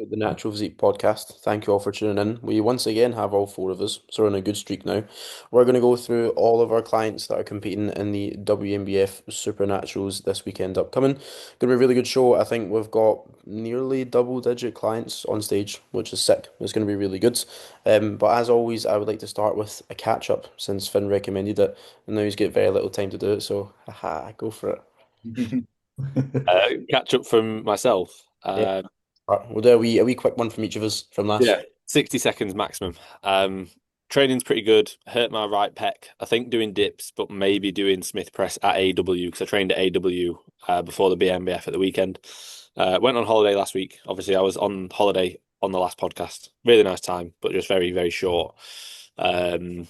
The Natural Physique podcast. Thank you all for tuning in. We once again have all four of us, so we're on a good streak now. We're going to go through all of our clients that are competing in the WNBF Supernaturals this weekend upcoming. Going to be a really good show. I think we've got nearly double-digit clients on stage, which is sick. It's going to be really good. But as always, I would like to start with a catch-up since Finn recommended it, and now he's got very little time to do it. So, haha, go for it. Catch up from myself. Yeah, we'll do a wee quick one from each of us from last. Yeah, 60 seconds maximum. Training's pretty good. Hurt my right pec. I think doing dips, but maybe doing Smith press at AW because I trained at AW before the BMBF at the weekend. Went on holiday last week. Obviously, I was on holiday on the last podcast. Really nice time, but just very, very short. Um,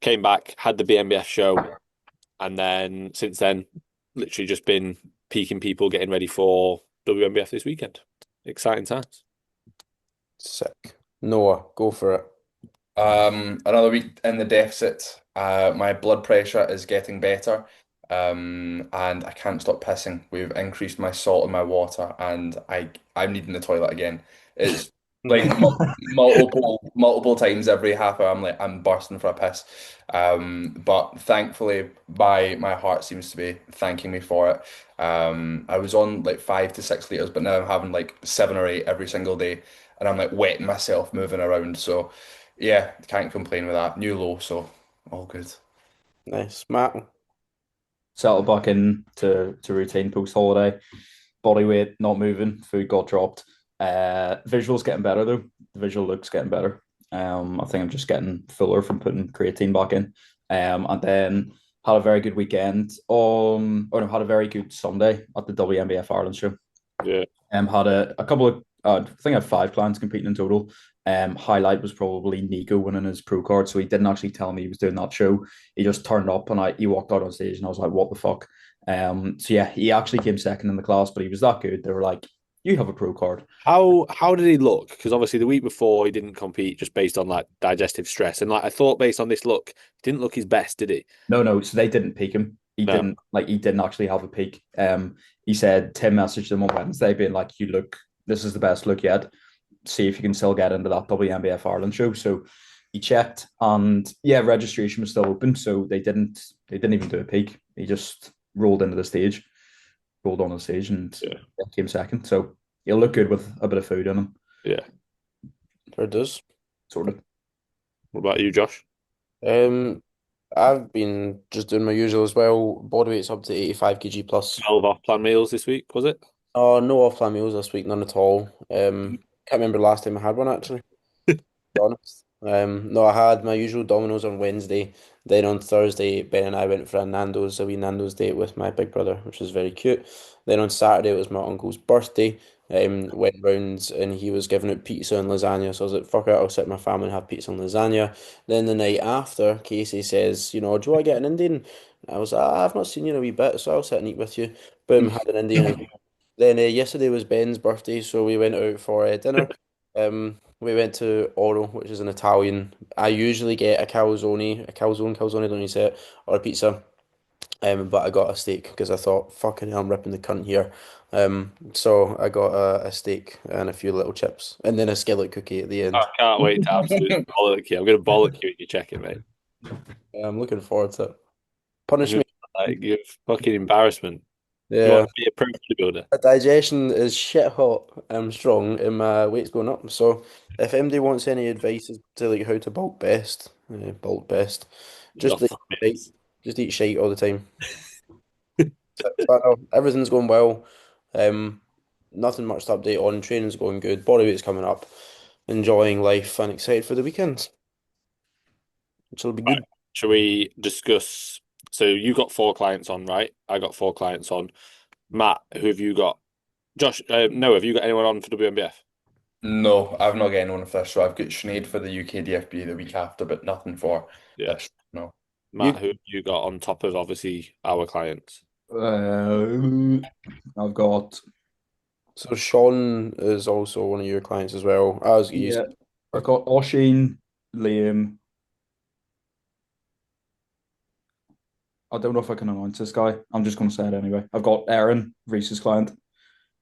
Came back, had the BMBF show, and then since then, literally just been peaking people, getting ready for WMBF this weekend. Exciting times. Sick. Noah, go for it. Another week in the deficit. My blood pressure is getting better. And I can't stop pissing. We've increased my salt in my water, and I'm needing the toilet again. It's like multiple times every half hour. I'm bursting for a piss. But thankfully, my heart seems to be thanking me for it. I was on like 5 to 6 liters, but now I'm having like 7 or 8 every single day, and I'm like wetting myself moving around. So. Yeah, can't complain with that. New low, so all good. Nice. Matt. Settled back in to routine post holiday. Body weight not moving. Food got dropped. Visuals getting better though. The visual looks getting better. I think I'm just getting fuller from putting creatine back in. And then had a very good weekend. Or no, had a very good Sunday at the WNBF Ireland show. Yeah. Had a couple of I think I had 5 clients competing in total. Highlight was probably Nico winning his pro card, so he didn't actually tell me he was doing that show. He just turned up and he walked out on stage, and I was like, "What the fuck?" So yeah, he actually came second in the class, but he was that good. They were like, "You have a pro card." How did he look? Because obviously the week before he didn't compete just based on like digestive stress, and like I thought based on this look, he didn't look his best, did he? No, no. So they didn't peak him. No. He didn't actually have a peak. He said Tim messaged him on Wednesday being like, "You look. This is the best look yet. See if you can still get into that WNBF Ireland show." So he checked, and yeah, registration was still open, so they didn't even do a peak. He just rolled on the stage, and Yeah. came second. So he'll look good with a bit of food in him, Yeah. There it is. sort of. What about you, Josh? Um, I've been just doing my usual as well. Body weight's up to 85 kg plus. 12 off plan meals this week, was it? Oh, no off-plan meals this week, none at all. Can't remember the last time I had one actually, to be honest. No, I had my usual Domino's on Wednesday. Then on Thursday, Ben and I went for a wee Nando's date with my big brother, which was very cute. Then on Saturday, it was my uncle's birthday. Went rounds and he was giving out pizza and lasagna. So I was like, fuck it, I'll sit with my family and have pizza and lasagna. Then the night after, Casey says, do you want to get an Indian? I was like, I've not seen you in a wee bit, so I'll sit and eat with you. Boom, had an Indian. Then yesterday was Ben's birthday, so we went out for dinner. We went to Oro, which is an Italian. I usually get calzone, don't you say it, or a pizza. But I got a steak because I thought, fucking hell, I'm ripping the cunt here. So I got a steak and a few little chips, and then a skillet cookie at the I end. can't wait to absolutely bollock you. I'm going to bollock you when you check it, mate. I'm looking forward to it. I'm Punish gonna, me. like, you fucking embarrassment. You want Yeah. to be a pro bodybuilder? My digestion is shit hot. I'm strong and my weight's going up. So if anybody wants any advice as to like how to bulk best, just Oh, like, fuck it. shite. Just eat shite all the time. But no, everything's going well. Um, Nothing much to update on. Training's going good. Body weight's coming up. Enjoying life and excited for the weekend, which will be Right. good. Shall we discuss? So you got 4 clients on, right? I got 4 clients on. Matt, who have you got? Josh, no, have you got anyone on for WMBF? No, I've not got anyone for this, so I've got Sinead for the UK DFB the week after, but nothing for Yeah. this. No. You Matt, who have you got on top of obviously our clients? I've got so Sean is also one of your clients as well. I was used. yeah, I've got Oshin, Liam. I don't know if I can announce this guy. I'm just going to say it anyway. I've got Aaron, Reese's client.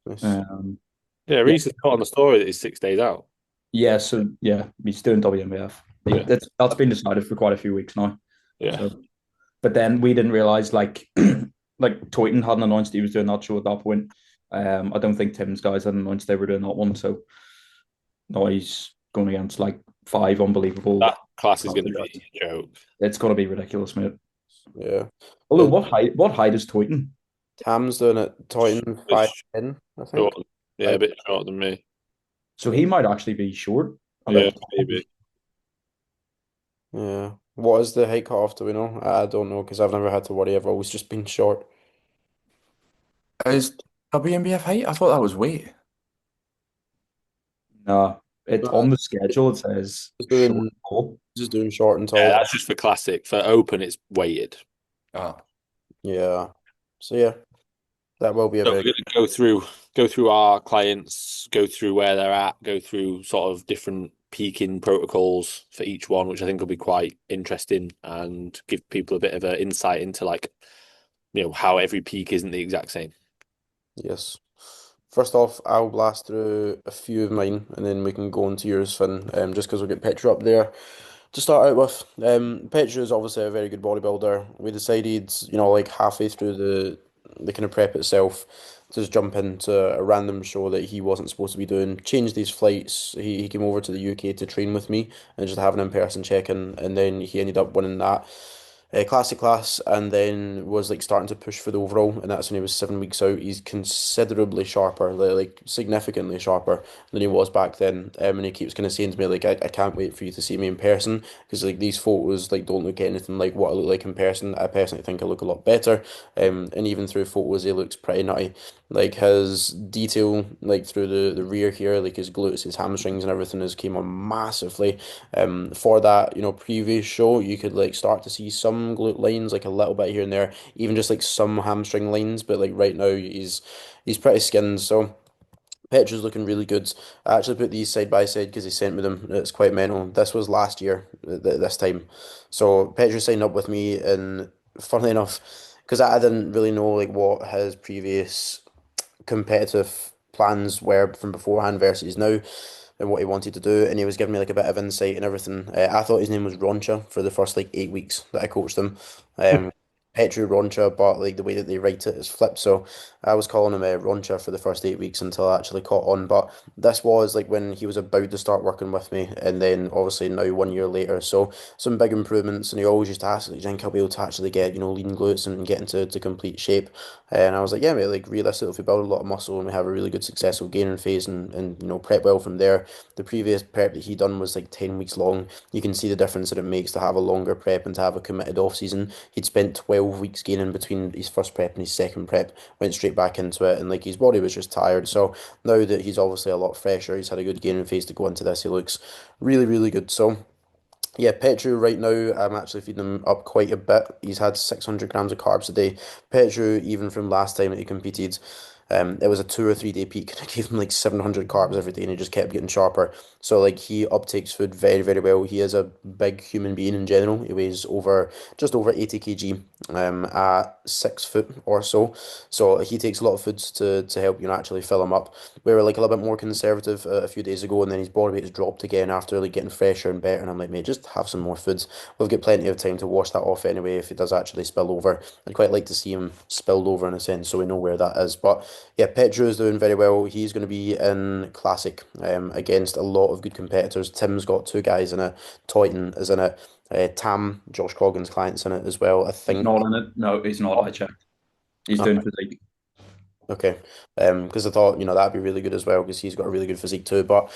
Nice. Um, Yeah, Yeah, Reese has put on the story that he's 6 days out. yeah. So yeah, he's doing WNBF. Yeah, That's been decided for quite a few weeks now. yeah. So, but then we didn't realize like like Toyton hadn't announced he was doing that show at that point. I don't think Tim's guys had announced they were doing that one. So now he's going against like five unbelievable. That class is going to be a joke. It's going to be ridiculous, mate. Yeah. Although The what height is Toyton? Tam's doing it Titan It's 5'10", I think. short. Yeah, a Five, bit shorter than me. So he might actually be short. A Yeah, little. maybe. yeah. What is the height cutoff, do we know? I don't know because I've never had to worry. I've always just been short. Is WNBF height? I thought that was weight. No, it Uh, on the schedule it says just short doing goal. just doing short and Yeah, tall. that's just for classic. For open, it's weighted. Ah, Yeah. So yeah, that will be a So very we're going to go through our clients, go through where they're at, go through sort of different peaking protocols for each one, which I think will be quite interesting and give people a bit of an insight into like, how every peak isn't the exact same. yes. First off, I'll blast through a few of mine, and then we can go into yours, Finn. Just because we'll get Petra up there to start out with. Petra is obviously a very good bodybuilder. We decided, like halfway through the kind of prep itself, to just jump into a random show that he wasn't supposed to be doing. Changed these flights. He came over to the UK to train with me and just have an in-person check-in, and then he ended up winning that classic class, and then was like starting to push for the overall, and that's when he was 7 weeks out. He's considerably sharper, like significantly sharper than he was back then. And he keeps kind of saying to me like, I can't wait for you to see me in person because like these photos like don't look anything like what I look like in person. I personally think I look a lot better. And even through photos, he looks pretty nutty. Like his detail, like through the rear here, like his glutes, his hamstrings, and everything has came on massively. For that, previous show, you could like start to see some glute lines, like a little bit here and there, even just like some hamstring lines. But like right now, he's pretty skinned. So Petra's looking really good. I actually put these side by side because he sent me them. It's quite mental. This was last year, this time. So Petra signed up with me, and funnily enough, because I didn't really know like what his previous competitive plans were from beforehand versus now and what he wanted to do, and he was giving me like a bit of insight and everything. I thought his name was Roncha for the first like 8 weeks that I coached him. Um, Petru Roncha, but like the way that they write it is flipped. So I was calling him Roncha for the first 8 weeks until I actually caught on. But this was like when he was about to start working with me, and then obviously now 1 year later. So some big improvements, and he always used to ask, like, "Do you think I'll be able to actually get lean glutes and get into to complete shape?" And I was like, "Yeah, mate, like realistically, if we build a lot of muscle and we have a really good successful gaining phase and prep well from there, the previous prep that he done was like 10 weeks long. You can see the difference that it makes to have a longer prep and to have a committed off season. He'd spent 12 weeks gaining between his first prep and his second prep, went straight back into it, and like his body was just tired. So now that he's obviously a lot fresher, he's had a good gaining phase to go into this. He looks really, really good. So yeah, Petru right now, I'm actually feeding him up quite a bit. He's had 600 grams of carbs a day. Petru, even from last time that he competed, it was a 2 or 3 day peak. I gave him like 700 carbs every day and he just kept getting sharper. So like he uptakes food very, very well. He is a big human being in general. He weighs just over 80 kg, at 6 foot or so. So he takes a lot of foods to help actually fill him up. We were like a little bit more conservative a few days ago, and then his body weight has dropped again after like getting fresher and better. And I'm like, mate, just have some more foods. We've got plenty of time to wash that off anyway if it does actually spill over. I'd quite like to see him spilled over in a sense, so we know where that is. But yeah, Petro is doing very well. He's going to be in Classic, against a lot of good competitors. Tim's got two guys in it. Toyton is in it. Tam, Josh Coggan's client's in it as well. I He's think. not in it. No, he's not. I checked. He's doing physique. Okay. Because I thought, that'd be really good as well because he's got a really good physique too. But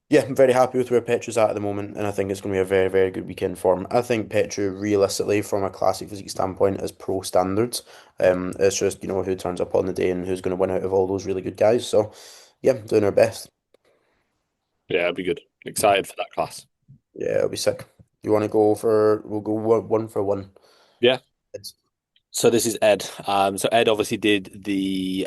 yeah, I'm very happy with where Petra's at the moment, and I think it's going to be a very, very good weekend for him. I think Petra, realistically, from a classic physique standpoint, is pro standards. It's just, who turns up on the day and who's going to win out of all those really good guys. So yeah, doing our best. Yeah, it'll be good. Excited for that class. Yeah, it'll be sick. You want to we'll go one for one. Yeah. It's So this is Ed. So Ed obviously did the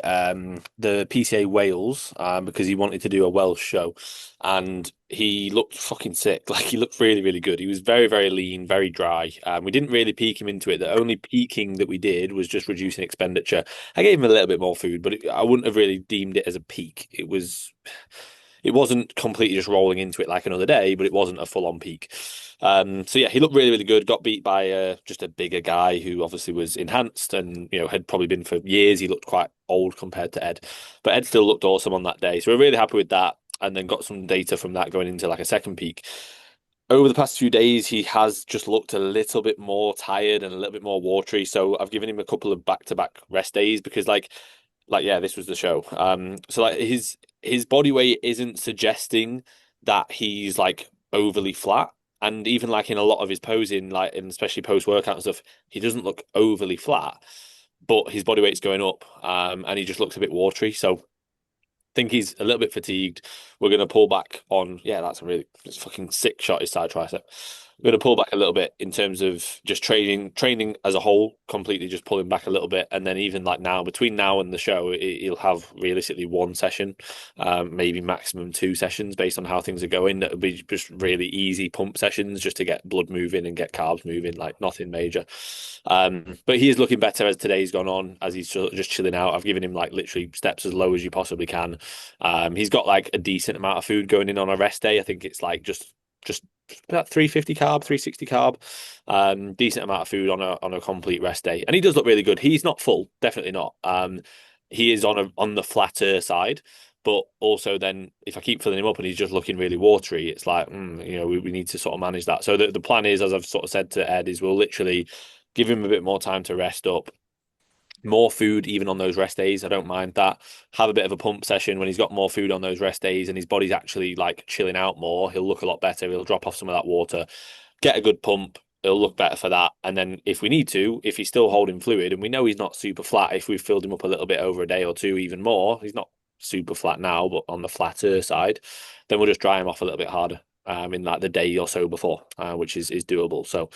PCA Wales because he wanted to do a Welsh show, and he looked fucking sick. Like he looked really, really good. He was very, very lean, very dry. We didn't really peak him into it. The only peaking that we did was just reducing expenditure. I gave him a little bit more food, but I wouldn't have really deemed it as a peak. It wasn't completely just rolling into it like another day, but it wasn't a full on peak. So yeah, he looked really, really good. Got beat by just a bigger guy who obviously was enhanced and had probably been for years. He looked quite old compared to Ed, but Ed still looked awesome on that day. So we're really happy with that. And then got some data from that going into like a second peak. Over the past few days, he has just looked a little bit more tired and a little bit more watery. So I've given him a couple of back-to-back rest days because like yeah, this was the show. So like his body weight isn't suggesting that he's like overly flat. And even like in a lot of his posing, like and especially post workout and stuff, he doesn't look overly flat, but his body weight's going up, and he just looks a bit watery. So think he's a little bit fatigued. We're going to pull back on, yeah, it's a fucking sick shot, his side tricep. We're going to pull back a little bit in terms of just training as a whole, completely just pulling back a little bit. And then even like now, between now and the show, he'll have realistically one session, maybe maximum two sessions based on how things are going. That'll be just really easy pump sessions just to get blood moving and get carbs moving, like nothing major. But he is looking better as today's gone on, as he's just chilling out. I've given him like literally steps as low as you possibly can. He's got like a decent amount of food going in on a rest day. I think it's like just about 350 carb, 360 carb. Decent amount of food on a complete rest day. And he does look really good. He's not full, definitely not. He is on the flatter side. But also then if I keep filling him up and he's just looking really watery, it's like, we need to sort of manage that. So the plan is, as I've sort of said to Ed, is we'll literally give him a bit more time to rest up, more food even on those rest days. I don't mind that. Have a bit of a pump session when he's got more food on those rest days and his body's actually like chilling out more. He'll look a lot better. He'll drop off some of that water, get a good pump. It'll look better for that. And then if we need to, if he's still holding fluid and we know he's not super flat, if we've filled him up a little bit over a day or two, even more, he's not super flat now, but on the flatter side, then we'll just dry him off a little bit harder. In like the day or so before, which is doable. So,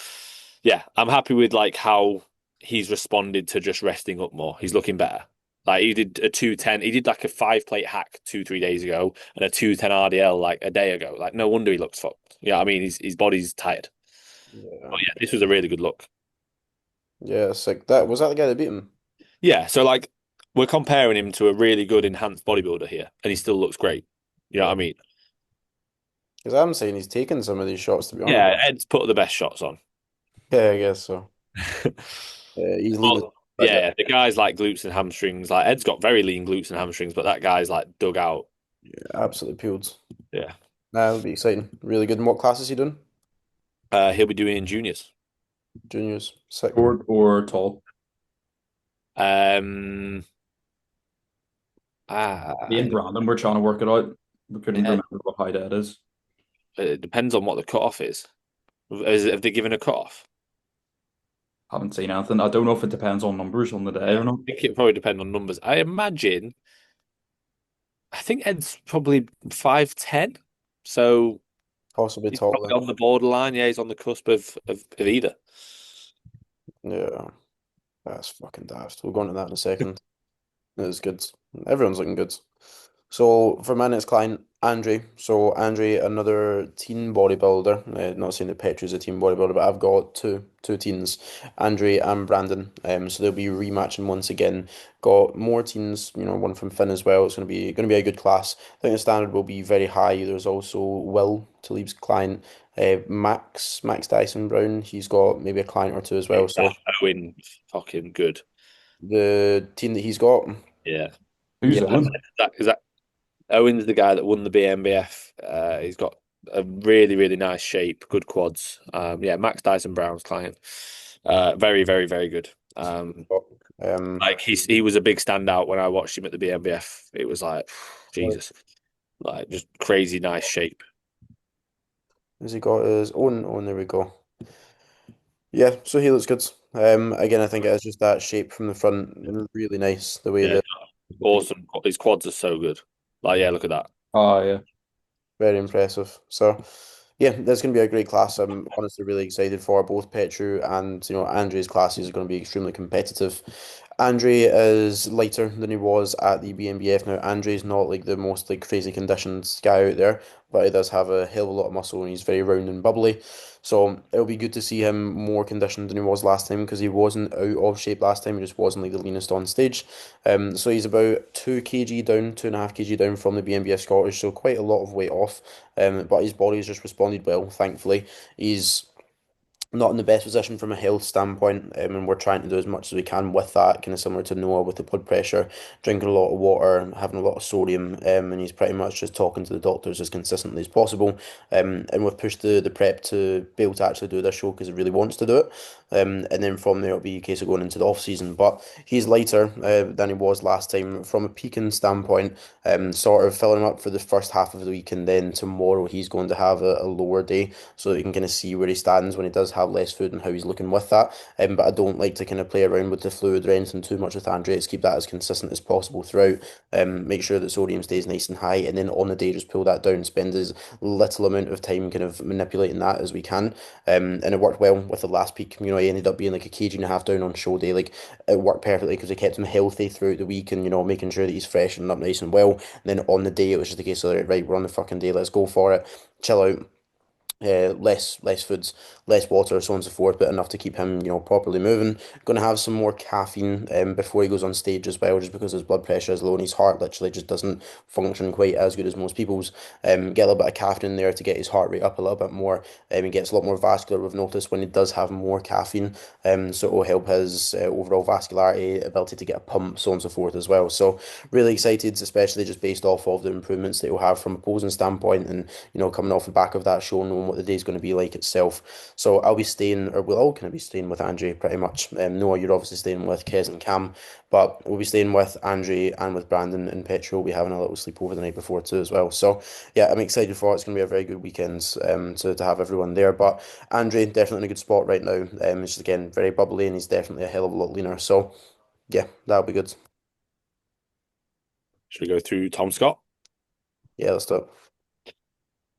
yeah, I'm happy with like how he's responded to just resting up more. He's looking better. Like he did a 210, he did like a 5 plate hack 2-3 days ago and a 210 RDL like a day ago. Like no wonder he looks fucked. Yeah, I mean his body's tired. Yeah. But yeah, this was a really good look. Yeah, sick. That was that the guy that beat him? Yeah, so like we're comparing him to a really good enhanced bodybuilder here, and he still looks great. You know what I mean? Because I'm saying he's taken some of these shots, to be honest. Yeah, Ed's put the best shots on. Yeah, I guess so. He's lean as Well, that guy. yeah, the guys like glutes and hamstrings. Like Ed's got very lean glutes and hamstrings, but that guy's like dug out. Absolutely peeled. Yeah. That'll be exciting. Really good. And what class is he doing? He'll be doing juniors. Juniors. Sick. Short or tall? Um, Me and Brandon, we're trying to work it out. We couldn't yeah, remember what height it is. it depends on what the cutoff is. Have they given a cutoff? Haven't seen anything. I don't know if it depends on numbers on the day Yeah, or not. I think it probably depends on numbers. I think Ed's probably 5'10", so Possibly he's tall probably then. on the borderline. Yeah, he's on the cusp of either. Yeah. That's fucking daft. We'll go into that in a second. It is good. Everyone's looking good. So for my next client, Andre. So Andre, another teen bodybuilder. Not saying that Petra's a teen bodybuilder, but I've got two teens, Andre and Brandon. So they'll be rematching once again. Got more teens, one from Finn as well. It's gonna be a good class. I think the standard will be very high. There's also Will, Talib's client, Max Dyson Brown. He's got maybe a client or two as well. So Owen, fucking good. the team that he's got, Yeah. Who's yeah, Owen? Is that Owen's the guy that won the BMBF. He's got a really, really nice shape, good quads. Yeah, Max Dyson Brown's client. Very, very, very good. um, Like he was a big standout when I watched him at the BMBF. It was like, Jesus, like just crazy nice shape. has he got his own? Oh, there we go. Yeah, so he looks good. Again, I think it is just that shape from the front, really nice. The way Yeah, that awesome. His quads are so good. Like, yeah, look at that. Oh, yeah. very impressive. So, Yeah, that's going to be a great class. I'm honestly really excited for both Petru and Andre's classes are going to be extremely competitive. Andre is lighter than he was at the BNBF. Now, Andre's not like the most like crazy conditioned guy out there, but he does have a hell of a lot of muscle and he's very round and bubbly. So it'll be good to see him more conditioned than he was last time because he wasn't out of shape last time. He just wasn't like the leanest on stage. So he's about 2 kg down, 2.5 kg down from the BNBF Scottish, so quite a lot of weight off. But his body's just responded well, thankfully. He's not in the best position from a health standpoint, and we're trying to do as much as we can with that, kind of similar to Noah with the blood pressure, drinking a lot of water, and having a lot of sodium, and he's pretty much just talking to the doctors as consistently as possible. And we've pushed the prep to be able to actually do this show because he really wants to do it. And then from there it'll be a case of going into the off season. But he's lighter than he was last time from a peaking standpoint, sort of filling him up for the first half of the week, and then tomorrow he's going to have a lower day so that you can kind of see where he stands when he does have less food and how he's looking with that. But I don't like to kind of play around with the fluid or anything too much with Andre. Just keep that as consistent as possible throughout. Make sure that sodium stays nice and high, and then on the day just pull that down. Spend as little amount of time kind of manipulating that as we can. And it worked well with the last peak. He ended up being like a kg and a half down on show day. Like it worked perfectly because it kept him healthy throughout the week, and making sure that he's fresh and up nice and well. And then on the day it was just a case of right, we're on the fucking day, let's go for it, chill out, less foods, less water, so on and so forth, but enough to keep him, properly moving. Going to have some more caffeine before he goes on stage as well, just because his blood pressure is low and his heart literally just doesn't function quite as good as most people's. Get a little bit of caffeine in there to get his heart rate up a little bit more. He gets a lot more vascular, we've noticed, when he does have more caffeine. So it will help his overall vascularity, ability to get a pump, so on and so forth as well. So really excited, especially just based off of the improvements that he'll have from a posing standpoint, and coming off the back of that show, knowing what the day's going to be like itself. So I'll be staying, or we'll all kind of be staying with Andre pretty much. Noah, you're obviously staying with Kez and Cam, but we'll be staying with Andre and with Brandon and Petro. We'll be having a little sleepover the night before too as well. So yeah, I'm excited for it. It's going to be a very good weekend to have everyone there. But Andre definitely in a good spot right now. He's just again very bubbly and he's definitely a hell of a lot leaner. So yeah, that'll be good. Should we go through Tom Scott? Yeah, let's do it.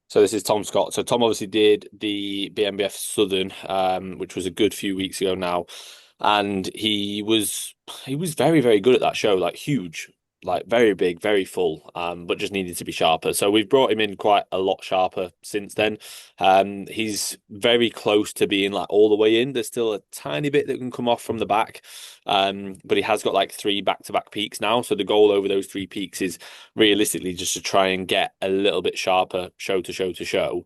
So this is Tom Scott. So Tom obviously did the BNBF Southern, which was a good few weeks ago now, and he was very, very good at that show, like huge, like very big, very full, but just needed to be sharper. So we've brought him in quite a lot sharper since then. He's very close to being like all the way in. There's still a tiny bit that can come off from the back, but he has got like 3 back-to-back peaks now. So the goal over those 3 peaks is realistically just to try and get a little bit sharper show to show to show,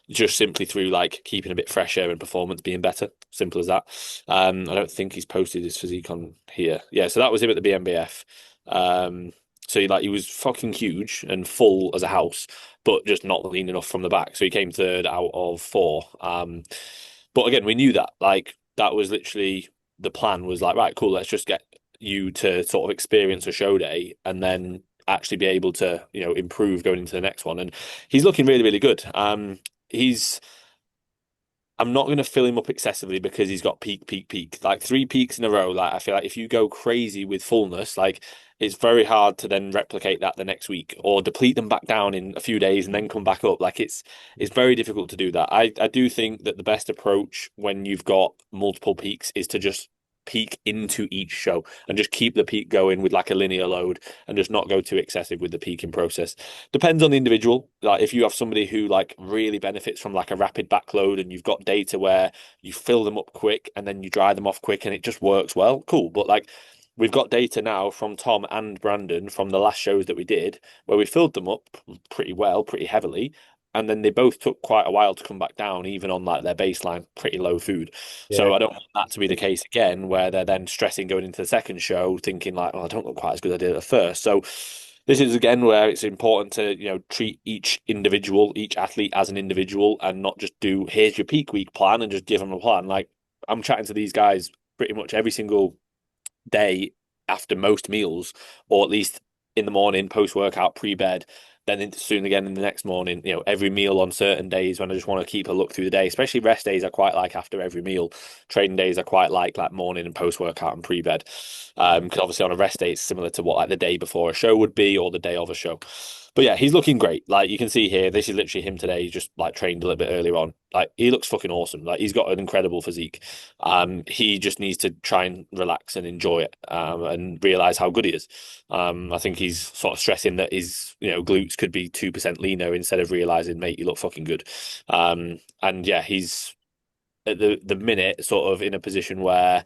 just simply through like keeping a bit fresher and performance being better. Simple as that. I don't think he's posted his physique on here. Yeah, so that was him at the BNBF. So he was fucking huge and full as a house, but just not lean enough from the back. So he came third out of 4. But again, we knew that. Like that was literally the plan was like, right, cool, let's just get you to sort of experience a show day and then actually be able to, improve going into the next one. And he's looking really, really good. He's I'm not going to fill him up excessively because he's got peak, peak, peak. Like 3 peaks in a row. Like I feel like if you go crazy with fullness, like it's very hard to then replicate that the next week or deplete them back down in a few days and then come back up. Like it's very difficult to do that. I do think that the best approach when you've got multiple peaks is to just peak into each show and just keep the peak going with like a linear load and just not go too excessive with the peaking process. Depends on the individual. Like if you have somebody who like really benefits from like a rapid backload and you've got data where you fill them up quick and then you dry them off quick and it just works well, cool. But like we've got data now from Tom and Brandon from the last shows that we did where we filled them up pretty well, pretty heavily. And then they both took quite a while to come back down, even on like their baseline, pretty low food. Yeah. So I don't want that to be the case again, where they're then stressing going into the second show, thinking like, "Oh, I don't look quite as good as I did at the first." So this is again where it's important to treat each individual, each athlete as an individual, and not just do here's your peak week plan and just give them a plan. Like I'm chatting to these guys pretty much every single day after most meals, or at least in the morning, post workout, pre bed, then soon again in the next morning. Every meal on certain days when I just want to keep a look through the day, especially rest days. I quite like after every meal. Training days I quite like morning and post workout and pre bed. Because obviously on a rest day it's similar to what like the day before a show would be or the day of a show. But yeah, he's looking great. Like you can see here, this is literally him today. He just like trained a little bit earlier on. Like he looks fucking awesome. Like he's got an incredible physique. He just needs to try and relax and enjoy it, and realize how good he is. I think he's sort of stressing that his glutes could be 2% leaner instead of realizing, mate, you look fucking good. And yeah, he's at the minute sort of in a position where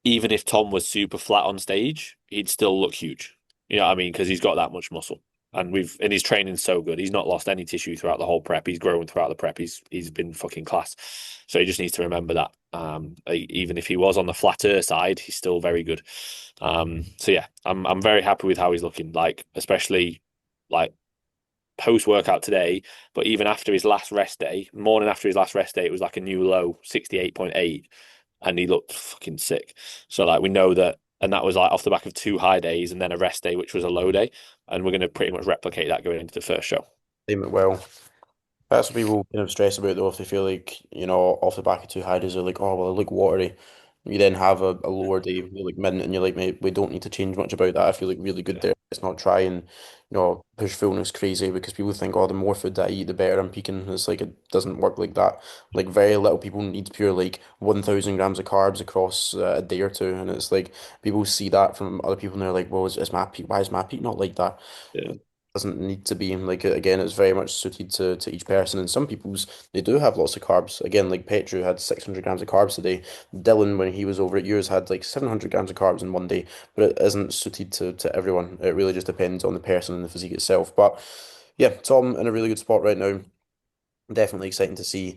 even if Tom was super flat on stage, he'd still look huge. You know what I mean? Because he's got that much muscle. And his training's so good. He's not lost any tissue throughout the whole prep. He's grown throughout the prep. He's been fucking class. So he just needs to remember that. Even if he was on the flatter side, he's still very good. So yeah, I'm very happy with how he's looking. Like especially like post workout today, but even after his last rest day, morning after his last rest day, it was like a new low, 68.8, and he looked fucking sick. So like we know that, and that was like off the back of 2 high days and then a rest day, which was a low day, and we're going to pretty much replicate that going into the first show. Aim it well. That's what people kind of stress about though, if they feel like, off the back of 2 high days, they're like, oh, well, I look watery. You then have a lower day, you're like mid, and you're like, mate, we don't need to change much about that. I feel like really good there. Let's not try and, push fullness crazy because people think, oh, the more food that I eat, the better I'm peaking. It's like, it doesn't work like that. Like, very little people need pure, like, 1,000 grams of carbs across a day or two. And it's like, people see that from other people and they're like, well, is my peak, why is my peak not like that? Yeah. Doesn't need to be like again it's very much suited to each person and some people's they do have lots of carbs again like Petru had 600 grams of carbs today. Dylan when he was over at yours had like 700 grams of carbs in one day, but it isn't suited to everyone. It really just depends on the person and the physique itself. But yeah, Tom in a really good spot right now. Definitely exciting to see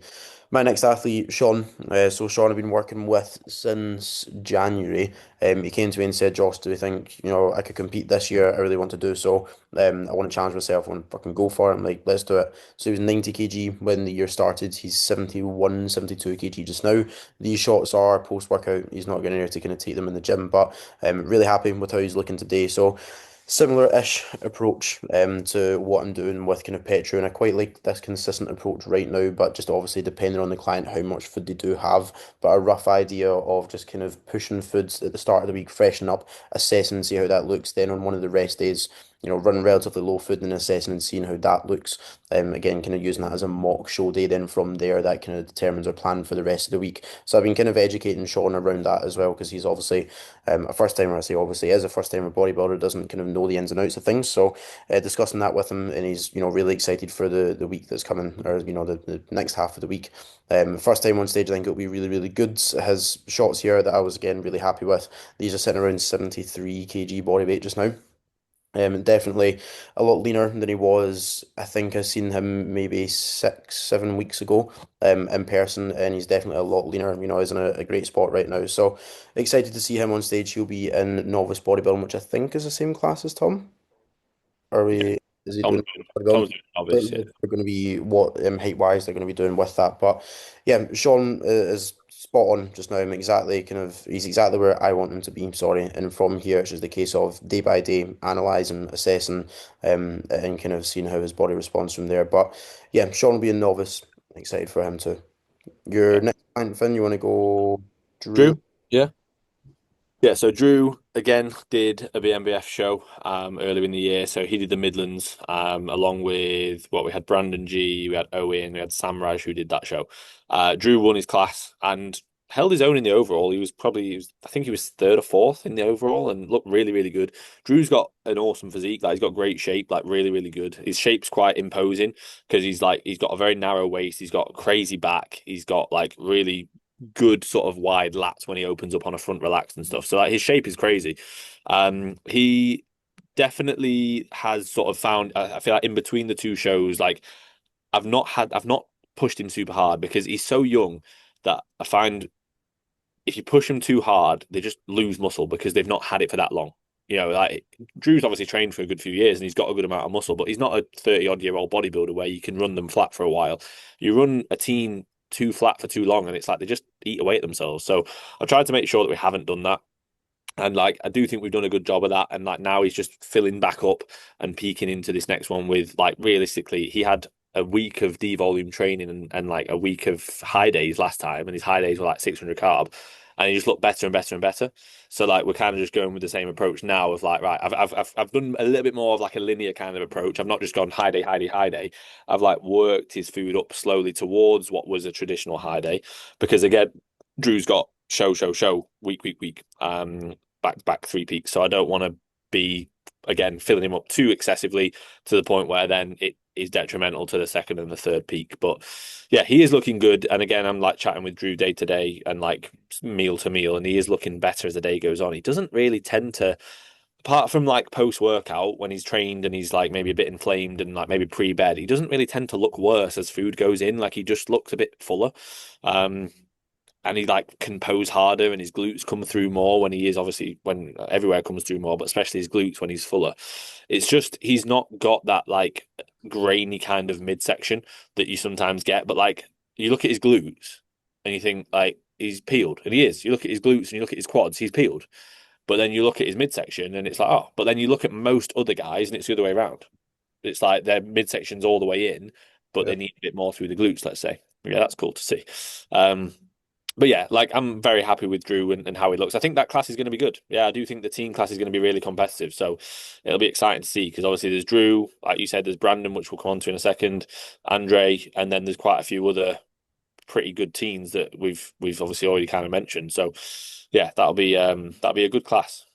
my next athlete, Sean. So Sean I've been working with since January. He came to me and said, Josh, do you think, I could compete this year? I really want to do so. I want to challenge myself. I want to fucking go for it. I'm like, let's do it. So he was 90 kg when the year started. He's 71, 72 kg just now. These shots are post-workout. He's not getting here to kind of take them in the gym, but really happy with how he's looking today. So similar-ish approach to what I'm doing with kind of Petro, and I quite like this consistent approach right now, but just obviously depending on the client how much food they do have, but a rough idea of just kind of pushing foods at the start of the week, freshen up, assessing and see how that looks. Then on one of the rest days, running relatively low food and assessing and seeing how that looks. Again, kind of using that as a mock show day. Then from there, that kind of determines our plan for the rest of the week. So I've been kind of educating Sean around that as well because he's obviously a first timer. I say obviously is a first timer bodybuilder, doesn't kind of know the ins and outs of things. So discussing that with him, and he's really excited for the week that's coming, or the next half of the week. First time on stage, I think it'll be really really good. His shots here that I was again really happy with. These are sitting around 73 kg body weight just now. Definitely a lot leaner than he was. I think I seen him maybe 6, 7 weeks ago, in person, and he's definitely a lot leaner. He's in a great spot right now. So excited to see him on stage. He'll be in novice bodybuilding, which I think is the same class as Tom. Are we? Is he doing bodybuilding? Tom's doing Don't obvious, know yeah. if they're going to be what height wise they're going to be doing with that, but yeah, Sean is spot on just now. I'm exactly kind of he's exactly where I want him to be. Sorry, and from here it's just a case of day by day analysing, assessing, and kind of seeing how his body responds from there. But yeah, Sean will be a novice. Excited for him too. Your Yeah. next client, Finn, you want to go, Drew? Drew? Yeah. Yeah, so Drew again did a BMBF show earlier in the year. So he did the Midlands along with what we had Brandon G, we had Owen, we had Samraj who did that show. Drew won his class and held his own in the overall. I think he was third or fourth in the overall and looked really, really good. Drew's got an awesome physique, like he's got great shape, like really, really good. His shape's quite imposing because he's got a very narrow waist, he's got crazy back, he's got like really good sort of wide lats when he opens up on a front relax and stuff. So like his shape is crazy. He definitely has sort of found. I feel like in between the two shows, like I've not pushed him super hard because he's so young that I find if you push them too hard, they just lose muscle because they've not had it for that long. Like Drew's obviously trained for a good few years and he's got a good amount of muscle, but he's not a 30-odd-year-old bodybuilder where you can run them flat for a while. You run a team too flat for too long and it's like they just eat away at themselves. So I tried to make sure that we haven't done that. And like I do think we've done a good job of that. And like now he's just filling back up and peaking into this next one with like realistically, he had a week of D volume training and like a week of high days last time, and his high days were like 600 carb. and he just looked better and better and better. So like we're kind of just going with the same approach now of like, right, I've done a little bit more of like a linear kind of approach. I've not just gone high day, high day, high day. I've like worked his food up slowly towards what was a traditional high day, because again, Drew's got show week, back to back 3 peaks. So I don't want to be again filling him up too excessively to the point where then it is detrimental to the second and the third peak. But yeah, he is looking good. And again, I'm like chatting with Drew day to day and like meal to meal, and he is looking better as the day goes on. He doesn't really tend to, apart from like post workout when he's trained and he's like maybe a bit inflamed and like maybe pre bed, he doesn't really tend to look worse as food goes in. Like he just looks a bit fuller. Um, and he like can pose harder and his glutes come through more when he is obviously when everywhere comes through more, but especially his glutes when he's fuller. It's just he's not got that like grainy kind of midsection that you sometimes get. But like you look at his glutes and you think like he's peeled, and he is. You look at his glutes and you look at his quads, he's peeled. But then you look at his midsection and it's like, oh, but then you look at most other guys and it's the other way around. It's like their midsection's all the way in, but Yeah. they need a bit more through the glutes, let's say. Yeah, that's cool to see. But yeah, like I'm very happy with Drew and how he looks. I think that class is going to be good. Yeah, I do think the team class is going to be really competitive. So it'll be exciting to see, because obviously there's Drew, like you said, there's Brandon, which we'll come on to in a second, Andre, and then there's quite a few other pretty good teams that we've obviously already kind of mentioned. So yeah, that'll be a good class.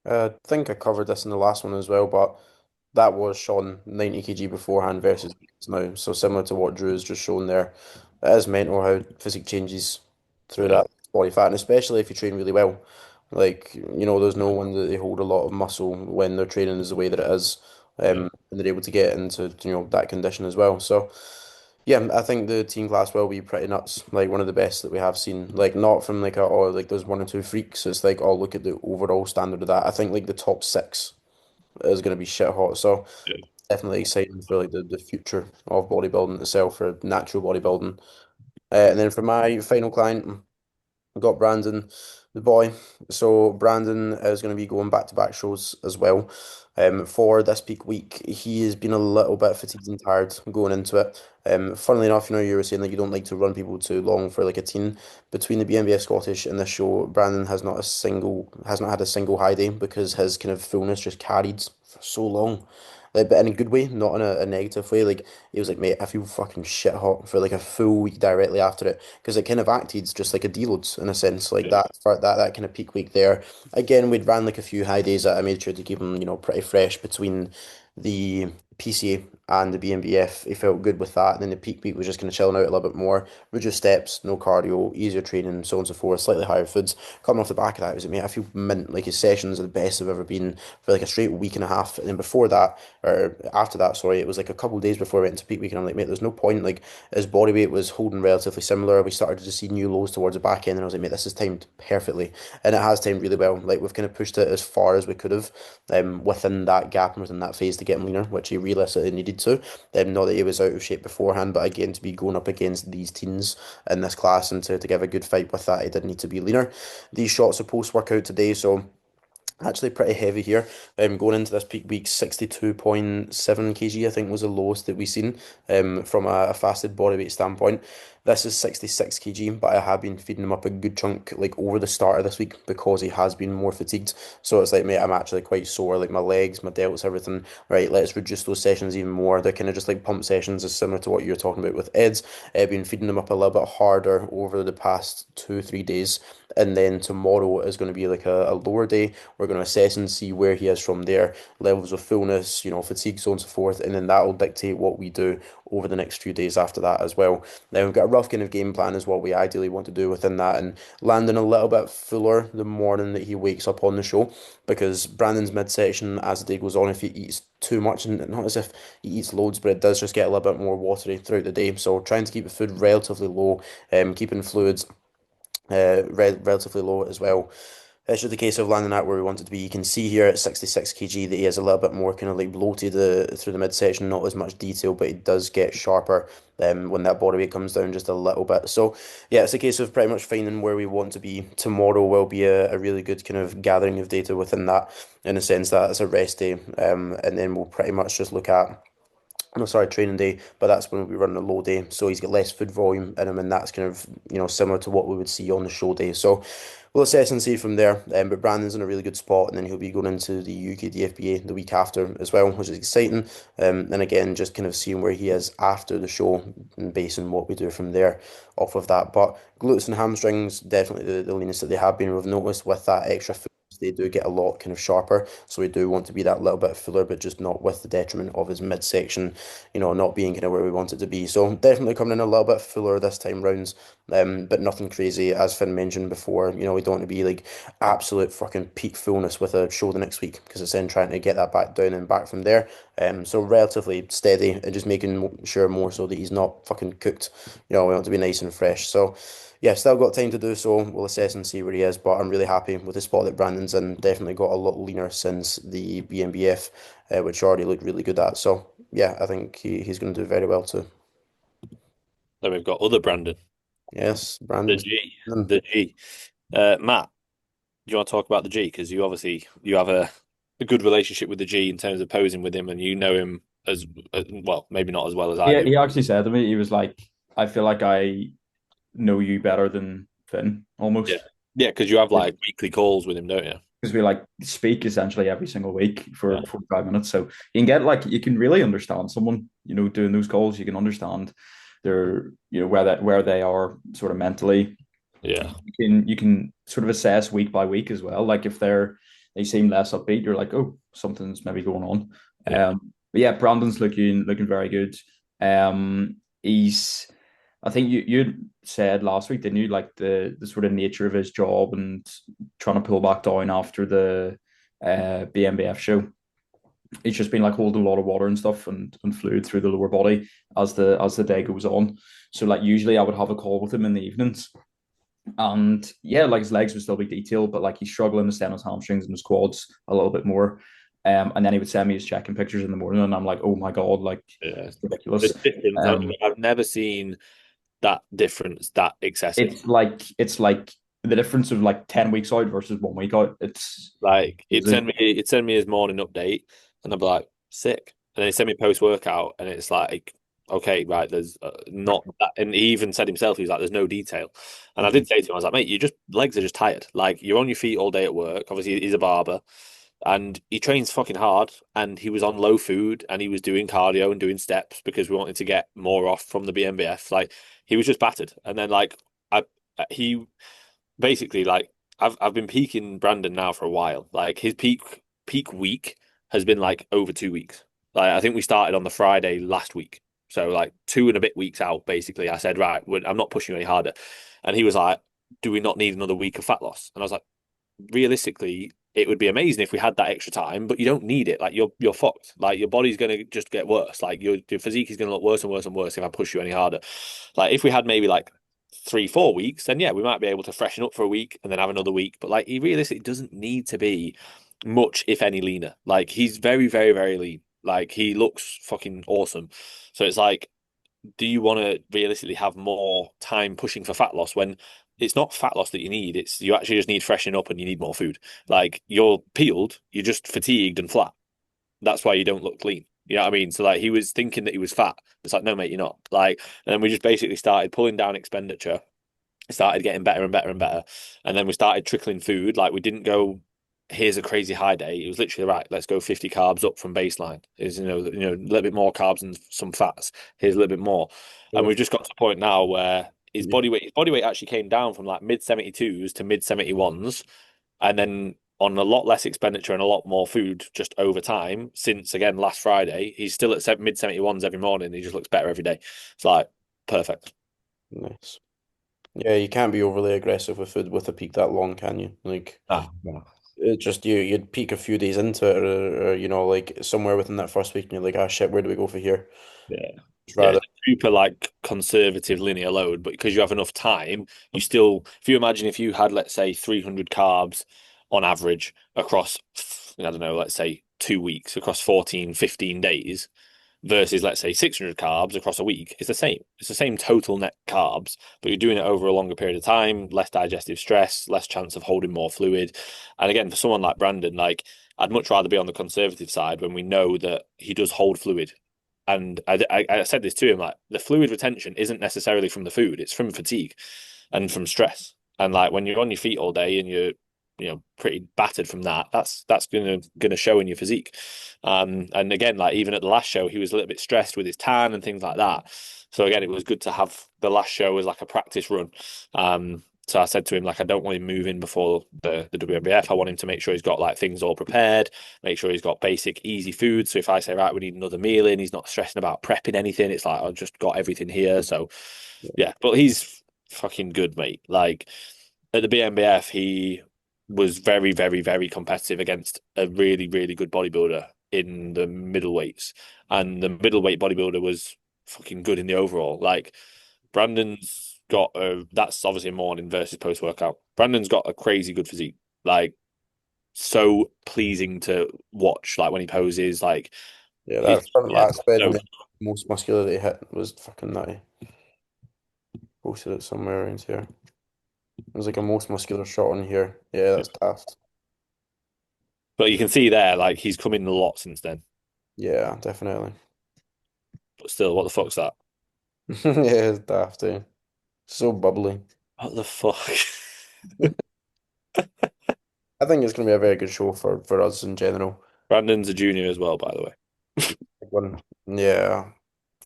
I think I covered this in the last one as well, but that was Sean 90 kg beforehand versus now. So similar to what Drew has just shown there. It is mental how physique changes through Yeah, that body fat, and especially if you train really well. Like, there's no wonder that they hold a lot of muscle when their training is the way that it is, yeah, and they're able to get into, that condition as well. So, yeah, I think the team class will be pretty nuts. Like one of the best that we have seen. Like not from like like there's one or two freaks. It's like, oh, look at the overall standard of that. I think like the top six is going to be shit hot. So yeah. definitely exciting for like the future of bodybuilding itself, for natural bodybuilding. And then for my final client, I've got Brandon, the boy. So Brandon is going to be going back-to-back shows as well. For this peak week, he has been a little bit fatigued and tired going into it. Funnily enough, you were saying that you don't like to run people too long for like a teen. Between the BNBF Scottish and this show, Brandon has not had a single high day because his kind of fullness just carried for so long. Like, but in a good way, not in a negative way. Like he was like, mate, I feel fucking shit hot for like a full week directly after it, because it kind of acted just like a deloads in a sense, like Yeah. that for that kind of peak week there. Again, we'd ran like a few high days that I made sure to keep him, pretty fresh between the PCA and the BNBF. He felt good with that. And then the peak week was just kind of chilling out a little bit more, reduced steps, no cardio, easier training, so on and so forth, slightly higher foods. Coming off the back of that, it was like, mate, I feel mint. Like his sessions are the best I've ever been for like a straight week and a half. And then before that, or after that, sorry, it was like a couple of days before I went into peak week, and I'm like, mate, there's no point. Like his body weight was holding relatively similar. We started to see new lows towards the back end, and I was like, mate, this is timed perfectly, and it has timed really well. Like we've kind of pushed it as far as we could have, within that gap and within that phase to get him leaner, which he realistically needed to. Not that he was out of shape beforehand, but again, to be going up against these teens in this class and to give a good fight with that, he did need to be leaner. These shots are post workout today, so actually pretty heavy here. Going into this peak week, 62.7 kg, I think was the lowest that we've seen from a fasted body weight standpoint. This is 66 kg, but I have been feeding him up a good chunk like over the start of this week because he has been more fatigued. So it's like, mate, I'm actually quite sore, like my legs, my delts, everything. Right, let's reduce those sessions even more. They're kind of just like pump sessions, is similar to what you're talking about with Ed's. I've been feeding him up a little bit harder over the past 2, 3 days. And then tomorrow is going to be like a lower day. We're going to assess and see where he is from there, levels of fullness, fatigue, so on and so forth, and then that will dictate what we do over the next few days after that as well. Now we've got a rough kind of game plan is what we ideally want to do within that, and landing a little bit fuller the morning that he wakes up on the show, because Brandon's midsection as the day goes on, if he eats too much, and not as if he eats loads, but it does just get a little bit more watery throughout the day. So trying to keep the food relatively low, keeping fluids relatively low as well. It's just a case of landing out where we want it to be. You can see here at 66 kg that he has a little bit more kind of like bloated through the midsection, not as much detail, but it does get sharper when that body weight comes down just a little bit. So yeah, it's a case of pretty much finding where we want to be. Tomorrow will be a really good kind of gathering of data within that, in a sense that it's a rest day, and then we'll pretty much just look at no, sorry, training day, but that's when we'll be running a low day. So he's got less food volume in him, and that's kind of, similar to what we would see on the show day. So we'll assess and see from there. But Brandon's in a really good spot, and then he'll be going into the UK DFBA the week after as well, which is exciting. And again, just kind of seeing where he is after the show and basing what we do from there off of that. But glutes and hamstrings, definitely the leanest that they have been. We've noticed with that extra food, they do get a lot kind of sharper. So we do want to be that little bit fuller, but just not with the detriment of his midsection, not being kind of where we want it to be. So definitely coming in a little bit fuller this time rounds, but nothing crazy. As Finn mentioned before, we don't want to be like absolute fucking peak fullness with a show the next week because it's then trying to get that back down and back from there. So relatively steady and just making sure more so that he's not fucking cooked. We want to be nice and fresh. So yeah, still got time to do so. We'll assess and see where he is, but I'm really happy with the spot that Brandon's in. Definitely got a lot leaner since the BNBF, which already looked really good at. So yeah, I think he's going to do very well too. Then we've got other Brandon, Yes, the Brandon's. G, the G. Matt, do you want to talk about the G? Because you have a good relationship with the G in terms of posing with him, and you know him as well, maybe not as well as I Yeah, do. he actually said to me, he was like, I feel like I know you better than Finn Yeah, almost. yeah, because you have like weekly calls with him, don't you? Because we like speak essentially every single week Yeah, for 45 minutes. So you can get like you can really understand someone, doing those calls. You can understand their, where they are sort of mentally. yeah, You can sort of assess week by week as well. Like if they seem less upbeat, you're like, oh, something's maybe going on. yeah. But yeah, Brandon's looking very good. He's I think you said last week, didn't you, like the sort of nature of his job and trying to pull back down after the BMBF show. He's just been like holding a lot of water and stuff and fluid through the lower body as the day goes on. So like usually I would have a call with him in the evenings. And yeah, like his legs would still be detailed, but like he's struggling to stand his hamstrings and his quads a little bit more. And then he would send me his checking pictures in the morning, and I'm like, oh my god, like Yeah. it's ridiculous. The difference, Um, I've never seen that difference that excessive. it's like the difference of like 10 weeks out versus 1 week out. It's Like crazy. it'd send me his morning update, and I'd be like, sick. And then he'd send me post workout, and it's like, okay, right, there's not that. And he even said himself, he was like, there's no detail. And I Mhm. did say to him, I was like, mate, you just legs are just tired. Like you're on your feet all day at work. Obviously, he's a barber, and he trains fucking hard. And he was on low food, and he was doing cardio and doing steps because we wanted to get more off from the BMBF. Like he was just battered. And then I he basically like I've been peaking Brandon now for a while. Like his peak week has been like over 2 weeks. Like I think we started on the Friday last week. So like 2 and a bit weeks out, basically. I said, right, I'm not pushing you any harder. And he was like, do we not need another week of fat loss? And I was like, realistically, it would be amazing if we had that extra time, but you don't need it. Like you're fucked. Like your body's gonna just get worse. Like your physique is gonna look worse and worse and worse if I push you any harder. Like if we had maybe like 3 4 weeks, then yeah, we might be able to freshen up for a week and then have another week. But like he realistically doesn't need to be much, if any, leaner. Like he's very, very, very lean. Like he looks fucking awesome. So it's like, do you want to realistically have more time pushing for fat loss when it's not fat loss that you need? It's you actually just need freshening up and you need more food. Like you're peeled, you're just fatigued and flat. That's why you don't look lean. You know what I mean? So like he was thinking that he was fat. It's like, no, mate, you're not. Like, and then we just basically started pulling down expenditure, started getting better and better and better. And then we started trickling food. Like we didn't go, here's a crazy high day. It was literally right, let's go 50 carbs up from baseline. Is a little bit more carbs and some fats. Here's a little bit more. And Yeah. we've just got to a point now where Yeah. his body weight actually came down from like mid 72s to mid 71s. And then on a lot less expenditure and a lot more food just over time, since again last Friday, he's still at mid 71s every morning. He just looks better every day. It's like perfect. Nice. Yeah, you can't be overly aggressive with food with a peak that long, can you? Like, Ah, yeah. it just you'd peak a few days into it, or like somewhere within that first week, and you're like, ah, shit, where do we go for here? Yeah. Just Yeah, rather, it's a super like conservative linear load, but because you have enough time, you still, if you imagine if you had, let's say, 300 carbs on average across, I don't know, let's say 2 weeks, across 14, 15 days, versus, let's say, 600 carbs across a week, it's the same. It's the same total net carbs, but you're doing it over a longer period of time, less digestive stress, less chance of holding more fluid. And again, for someone like Brandon, like, I'd much rather be on the conservative side when we know that he does hold fluid And I said this to him, like the fluid retention isn't necessarily from the food, it's from fatigue and from stress. And like when you're on your feet all day and you're pretty battered from that, that's gonna show in your physique. And again, like even at the last show, he was a little bit stressed with his tan and things like that. So again, it was good to have the last show as like a practice run. So I said to him, like, I don't want him moving before the WNBF. I want him to make sure he's got like things all prepared, make sure he's got basic, easy food. So if I say, right, we need another meal in, he's not stressing about prepping anything. It's like, I've just got everything here. So yeah, but he's fucking good, mate. Like at the BNBF, he was very, very, very competitive against a really, really good bodybuilder in the middleweights. And the middleweight bodybuilder was fucking good in the overall. Like Brandon's got that's obviously morning versus post workout. Brandon's got a crazy good physique. Like so pleasing to watch. Like when he poses, like Yeah, he's that front yeah. lat spread and So the most muscularity hit was fucking nutty. Posted it somewhere around here. There's like a most muscular shot on here. Yeah, that's daft. but you can see there, like he's come in a lot since then. Yeah, definitely. But still, what the fuck's that? Yeah, it's daft, eh? So bubbly. What the fuck? I think it's going to be a very good show for us in general. Brandon's a junior as well, by the way. Like one, yeah,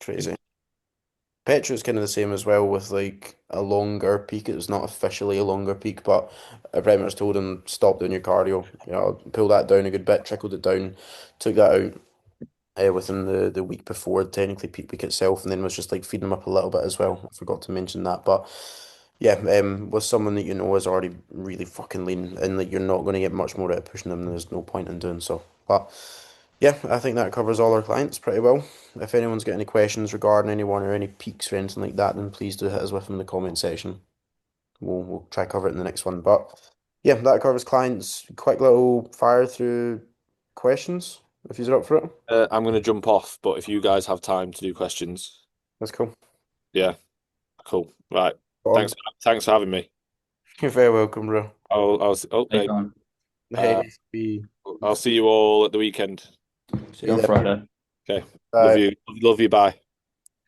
crazy. Petra's kind of the same as well with like a longer peak. It was not officially a longer peak, but I pretty much told him stop doing your cardio. Pull that down a good bit, trickled it down, took that out within the week before technically peak week itself, and then was just like feeding him up a little bit as well. I forgot to mention that, but yeah, with someone that you know is already really fucking lean and like you're not going to get much more out of pushing them, there's no point in doing so. But yeah, I think that covers all our clients pretty well. If anyone's got any questions regarding anyone or any peaks or anything like that, then please do hit us with them in the comment section. We'll try cover it in the next one. But yeah, that covers clients. Quick little fire through questions if you're up for it. I'm going to jump off, but if you guys have time to do questions, That's cool. yeah, cool. Right. Go Thanks for having me. You're very welcome, bro. Hey, Anytime. Hey, uh, be I'll see you all at the weekend. See you on there. Friday. Okay. Love Bye. you. Love you. Bye.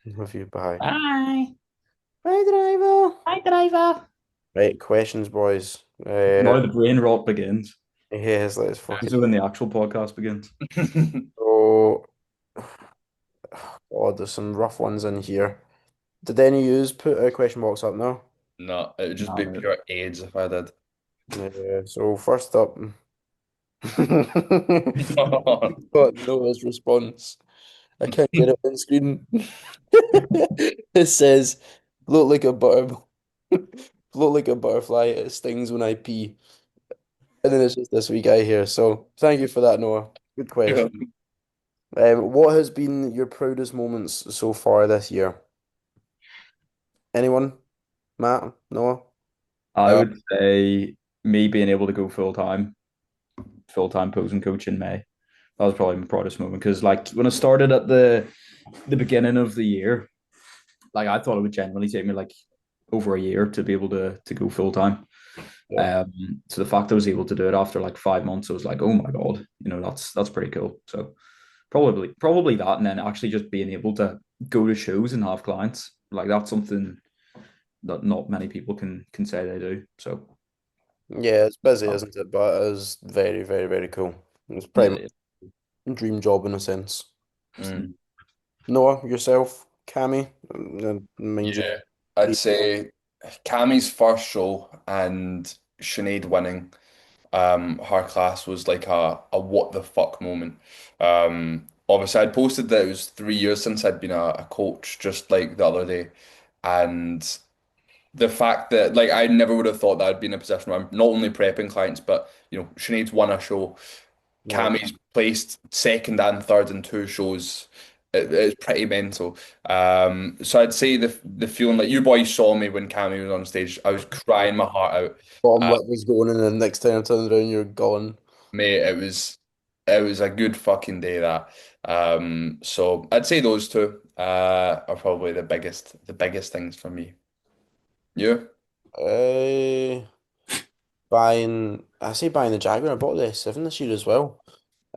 Love you. Bye. Bye. Bye, driver. Bye, driver. Right, questions, boys. Now the brain rot begins. Yes, let's This fucking. is when the actual podcast begins. So, oh, there's some rough ones in here. Did any of yous put a question box up now? No, it would just Nah, be mate. pure AIDS if I did. Yeah, so first up, got Noah's response. I can't get it on screen. It says, "Float like a butter, float like a butterfly. It stings when I pee." And then it's just this wee guy here. So thank you for that, Noah. Good question. What has been your proudest moments so far this year? Anyone? Matt? Noah? I Uh, would say me being able to go full time posing coach in May. That was probably my proudest moment because, like, when I started at the beginning of the year, like I thought it would genuinely take me like over a year to be able to go full time. Yeah. So the fact I was able to do it after like 5 months, I was like, oh my god, that's pretty cool. So probably that, and then actually just being able to go to shows and have clients, like that's something that not many people can say they do. So Yeah, it's busy, uh, isn't it? But it is very, very, very cool. It's pretty yeah, much a dream job in a sense. mm, Noah, yourself, Cammy, mind you. yeah, I'd say Cammie's first show and Sinead winning her class was like a what the fuck moment. Obviously I'd posted that it was 3 years since I'd been a coach just like the other day. And the fact that like I never would have thought that I'd be in a position where I'm not only prepping clients, but Sinead's won a show. Yeah. Cammie's placed second and third in two shows. It's pretty mental. So I'd say the feeling like you boys saw me when Cammie was on stage. I was crying my heart out. Bottom lip was going, and then next time I turned around, you're gone. Mate, it was a good fucking day that. So I'd say those two are probably the biggest things for me. You? Uh, I say buying the Jaguar. I bought the S7 this year as well.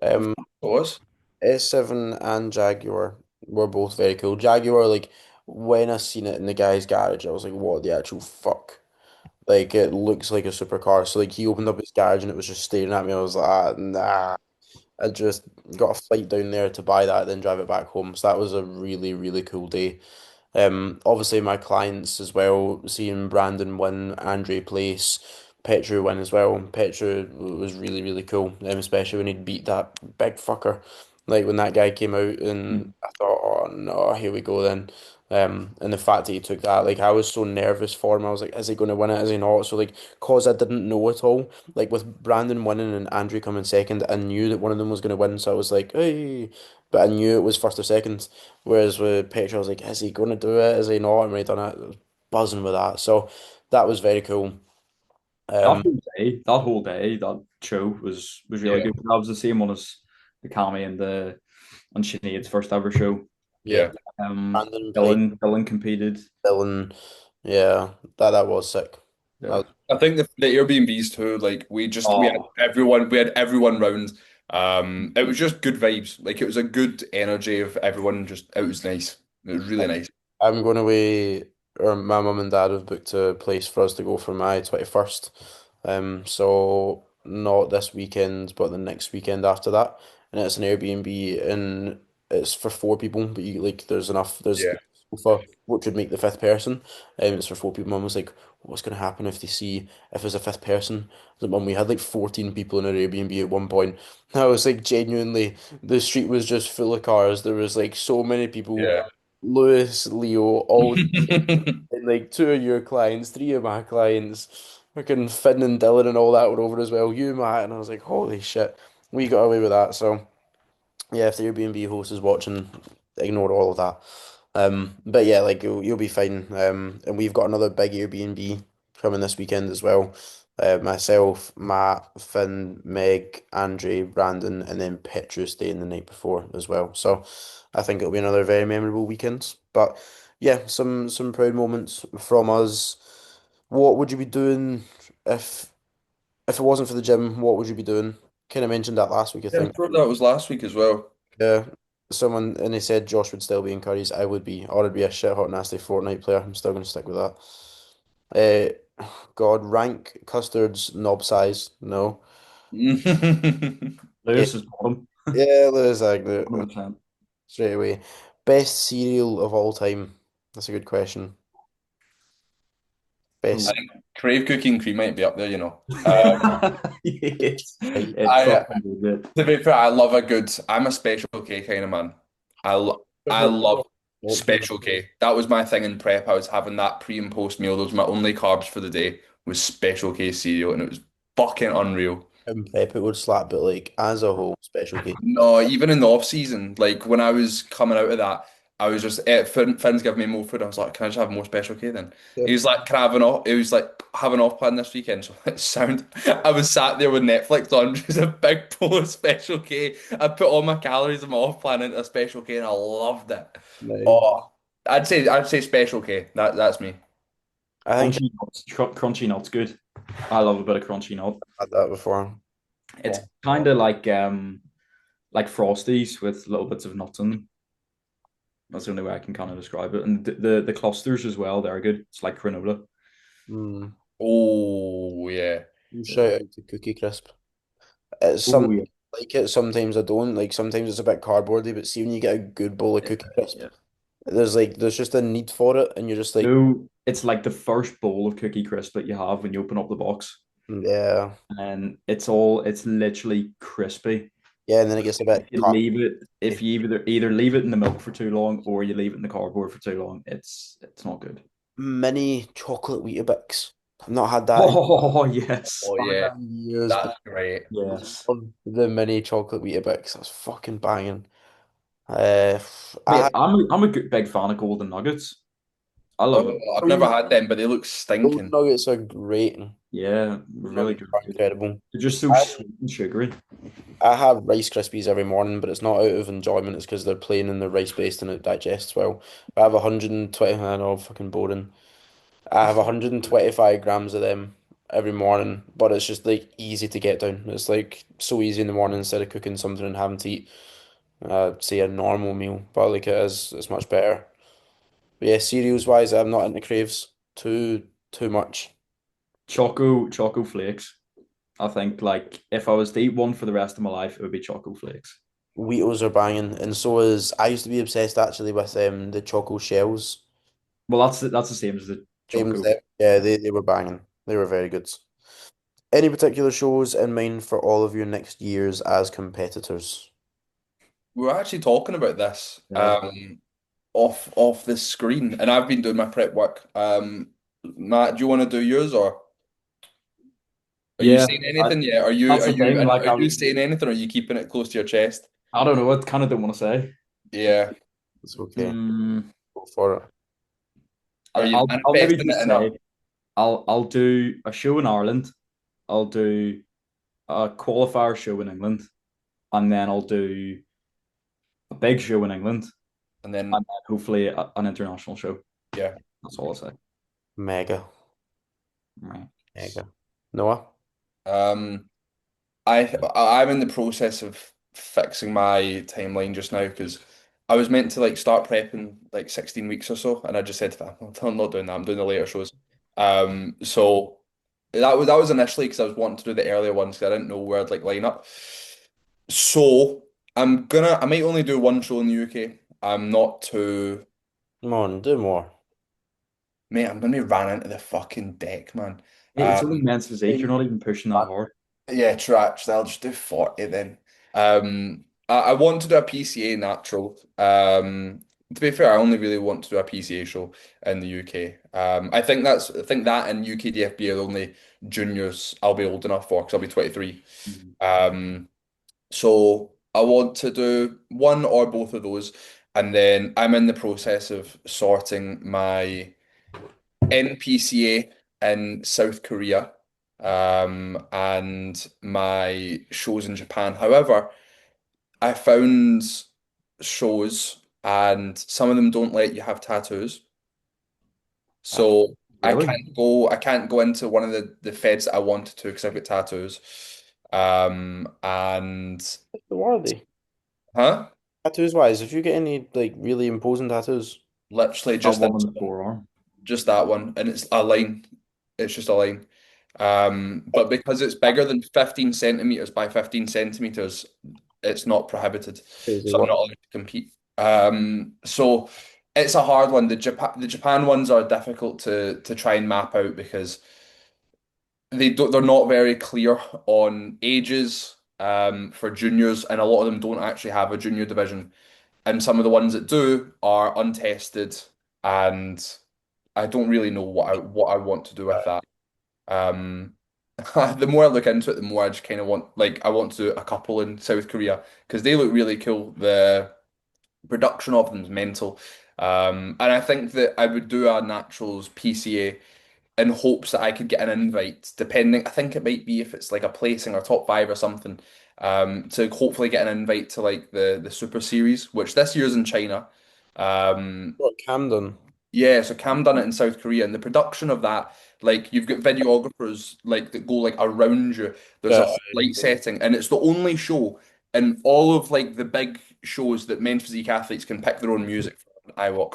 Of Um, course. S7 and Jaguar. were both very cool. Jaguar, like when I seen it in the guy's garage, I was like, what the actual fuck? Like it looks like a supercar. So like he opened up his garage and it was just staring at me. I was like, ah, nah. I just got a flight down there to buy that, then drive it back home. So that was a really, really cool day. Obviously my clients as well, seeing Brandon win, Andre place, Petru win as well. Petru was really, really cool, especially when he beat that big fucker. Like when that guy came out and I thought, oh no, here we go then. And the fact that he took that, like I was so nervous for him. I was like, is he going to win it? Is he not? So like, cause I didn't know at all. Like with Brandon winning and Andre coming second, I knew that one of them was going to win. So I was like, hey, but I knew it was first or second. Whereas with Petra, I was like, is he going to do it? Is he not? And when he done it, I was buzzing with that. So that was very cool. That Um, whole day, that show was really Yeah, good. That was the same one as the Kami and Sinead's first ever show. yeah, yeah. Brandon played Dylan competed. Dylan. Yeah, that was sick. That Yeah. was, I think the Airbnbs too, like Oh, we had everyone round. It was just good vibes. Like it was a good energy of everyone just it was nice. It was really nice. I'm going away, or my mum and dad have booked a place for us to go for my 21st. So not this weekend, but the next weekend after that. And it's an Airbnb and it's for four people, but you like there's Yeah. the sofa, which would make the fifth person. It's for four people. Mum was like, what's gonna happen if they see if there's a fifth person? I was like, Mum, we had like 14 people in our Airbnb at one point. I was like genuinely the street was just full of cars. There was like so many people. Yeah. Lewis, Leo, all and like two of your clients, three of my clients, freaking Finn and Dylan and all that were over as well. You, Matt, and I was like, holy shit, we got away with that. So yeah, if the Airbnb host is watching, ignore all of that. But yeah, like you'll be fine. And we've got another big Airbnb coming this weekend as well. Myself, Matt, Finn, Meg, Andre, Brandon, and then Petru staying the night before as well. So I think it'll be another very memorable weekend. But yeah, some proud moments from us. What would you be doing if if it wasn't for the gym? What would you be doing? Kind of mentioned that last week, I Yeah, I think. thought that was last week as well. Yeah, someone and they said Josh would still be in Curry's. I would be, or I'd be a shit hot nasty Fortnite player. I'm still gonna stick with that. God, rank custards knob size. No. Eh, Lewis is bottom. yeah, there's like 100%. straight away. Best cereal of all time. That's a good question. I Best. think Crave Cookie and Cream might be up there, you know. It's I fucking good. To be fair, I love a good. I'm a special K kind of man. I love Option. special K. That was my thing in prep. I was having that pre and post meal. Those were my only carbs for the day was special K cereal, and it was fucking unreal. And Pepper would slap, but like as a whole, special case. No, even in the off season, like when I was coming out of that, I was just Finn's giving me more food. I was like, can I just have more special K then? Yeah. He was like, can I have an off? He was like, have an off plan this weekend. So it sound. I was sat there with Netflix on, just a big bowl of special K. I put all my calories in my off plan into a special K, and I loved it. No. Oh, I'd say special K. That's me. I think Crunchy nut's good. I love a bit of crunchy nut. I've had that before. It's kind of like Frosties with little bits of nuts in them. That's the only way I can kind of describe it. And the clusters as well, they're good. It's like granola. Mm. Oh yeah. Shout out to Cookie Crisp. It's Oh sometimes yeah. I like it, sometimes I don't. Like sometimes it's a bit cardboardy, but see when you get a good bowl of Cookie Crisp, Yeah. there's just a need for it, and you're just like, No, it's like the first bowl of cookie crisp that you have when you open up the box. yeah, And it's literally crispy. yeah, and then it gets a If bit you leave it, if you either leave it in the milk for too long or you leave it in the cardboard for too long, it's not good. mini chocolate Weetabix. I've not had that in, Oh yes. Oh had yeah. that in years, but That's great. Yes. love the mini chocolate Weetabix. That's fucking banging. Uh, I Mate, had I'm a good, big fan of golden nuggets. I love Oh, them. I've never had them, but they look golden stinking. nuggets are great. Yeah, Golden really nuggets good. are incredible. They're just so I sweet and sugary. I have Rice Krispies every morning, but it's not out of enjoyment. It's because they're plain and they're rice based and it digests well. I have 120. I know, fucking boring. I have 125 grams of them every morning, but it's just like easy to get down. It's like so easy in the morning instead of cooking something and having to eat. say a normal meal, but like it is, it's much better. But yeah, cereals wise, I'm not into craves too much. Choco flakes. I think like if I was to eat one for the rest of my life, it would be choco flakes. Wheatos are banging, and so is I used to be obsessed actually with the choco shells. Well, that's the same as the Same as choco. them. Yeah, they were banging. They were very good. Any particular shows in mind for all of your next years as competitors? We were actually talking about this Yeah. off this screen, and I've been doing my prep work. Matt, do you want to do yours, or are you Yeah, saying I, anything yet? Are you that's are the you thing. and Like are you saying anything, or are you keeping it close to your chest? I don't know. I kind of don't want to say. Yeah. It's okay. Mm, Go for it. Are you I'll maybe manifesting it just enough? say I'll do a show in Ireland. I'll do a qualifier show in England, and then I'll do a big show in England, And then and then hopefully an international show. yeah. That's all I'll say. Mega, Right. mega. Noah? Um, I'm in the process of fixing my timeline just now because I was meant to like start prepping like 16 weeks or so, and I just said, I'm not doing that. I'm doing the later shows." So that was initially because I was wanting to do the earlier ones because I didn't know where I'd like line up. So I might only do one show in the UK. I'm not too, Come on, do more. mate. I'm gonna be ran into the fucking deck, man. It's only men's physique. You're Um, not even pushing that hard. Yeah, true. Actually, I'll just do 40 then. I want to do a PCA natural. To be fair, I only really want to do a PCA show in the UK. I think that and UKDFB are the only juniors I'll be old enough for because I'll be 23. Mhm. Um, so I want to do one or both of those, and then I'm in the process of sorting my NPCA in South Korea, and my shows in Japan. However, I found shows and some of them don't let you have tattoos. So Really? I can't go into one of the feds that I wanted to because I've got tattoos. And Who are they? huh? Tattoos wise, if you get any like really imposing tattoos, Literally Got just one this on the one. forearm. Just that one, and it's a line. It's just a line. But because it's bigger than 15 centimeters by 15 centimeters, it's not prohibited. crazy So I'm work. not allowed to compete. So it's a hard one. The Japan ones are difficult to try and map out because they're not very clear on ages for juniors, and a lot of them don't actually have a junior division. And some of the ones that do are untested, and I don't really know what I want to do with that. Um, the more I look into it, the more I just kind of I want to do a couple in South Korea because they look really cool. The production of them is mental. And I think that I would do a naturals PCA in hopes that I could get an invite, depending, I think it might be if it's like a placing or top five or something, to hopefully get an invite to like the Super Series, which this year's in China. Um, What Camden? yeah, so Cam done it in South Korea, and the production of that, like you've got videographers like that go like around you. There's a Yeah, whole light setting, and it's the only show in all of like the big shows that men's physique athletes can pick their own music for iWalk.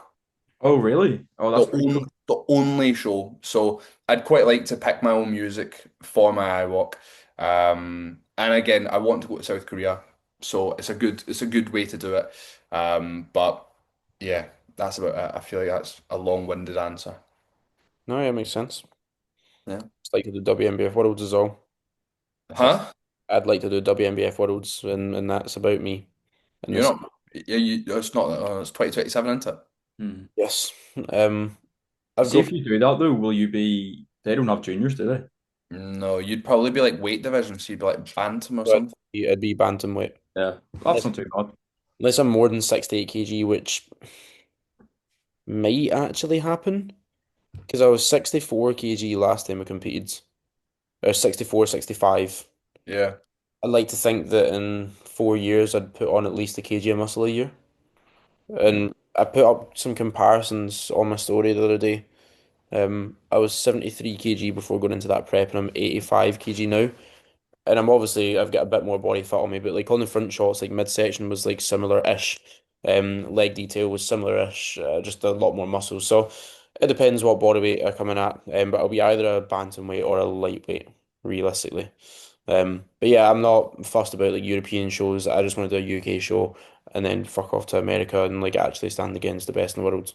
Oh, really? Oh, that's pretty cool. The only show. So I'd quite like to pick my own music for my iWalk. And again, I want to go to South Korea, so it's a good way to do it. But yeah, that's about it. I feel like that's a long-winded answer. no, yeah, makes sense. Yeah. It's like to do WNBF Worlds as well. That's Huh? I'd like to do WNBF Worlds, and that's about me. In You're this, not. Yeah, it's not. It's 2027, isn't it? Hmm. yes. I've See, got if you do that though, will you be? They don't have juniors, do they? No, you'd probably be like weight division, so you'd be like bantam or something. it'd be bantamweight. Yeah, that's Unless, not too bad. unless I'm more than 68 kg, which might actually happen because I was 64 kg last time I competed, or 64, 65. Yeah. I'd like to think that in 4 years I'd put on at least a kg of muscle a year. Yeah. And I put up some comparisons on my story the other day. I was 73 kg before going into that prep, and I'm 85 kg now. and I've got a bit more body fat on me, but like on the front shots, like midsection was like similar-ish. Leg detail was similar-ish, just a lot more muscles. So it depends what body weight I come in at. But I'll be either a bantamweight or a lightweight, realistically. But yeah, I'm not fussed about like European shows. I just want to do a UK show and then fuck off to America and like actually stand against the best in the world.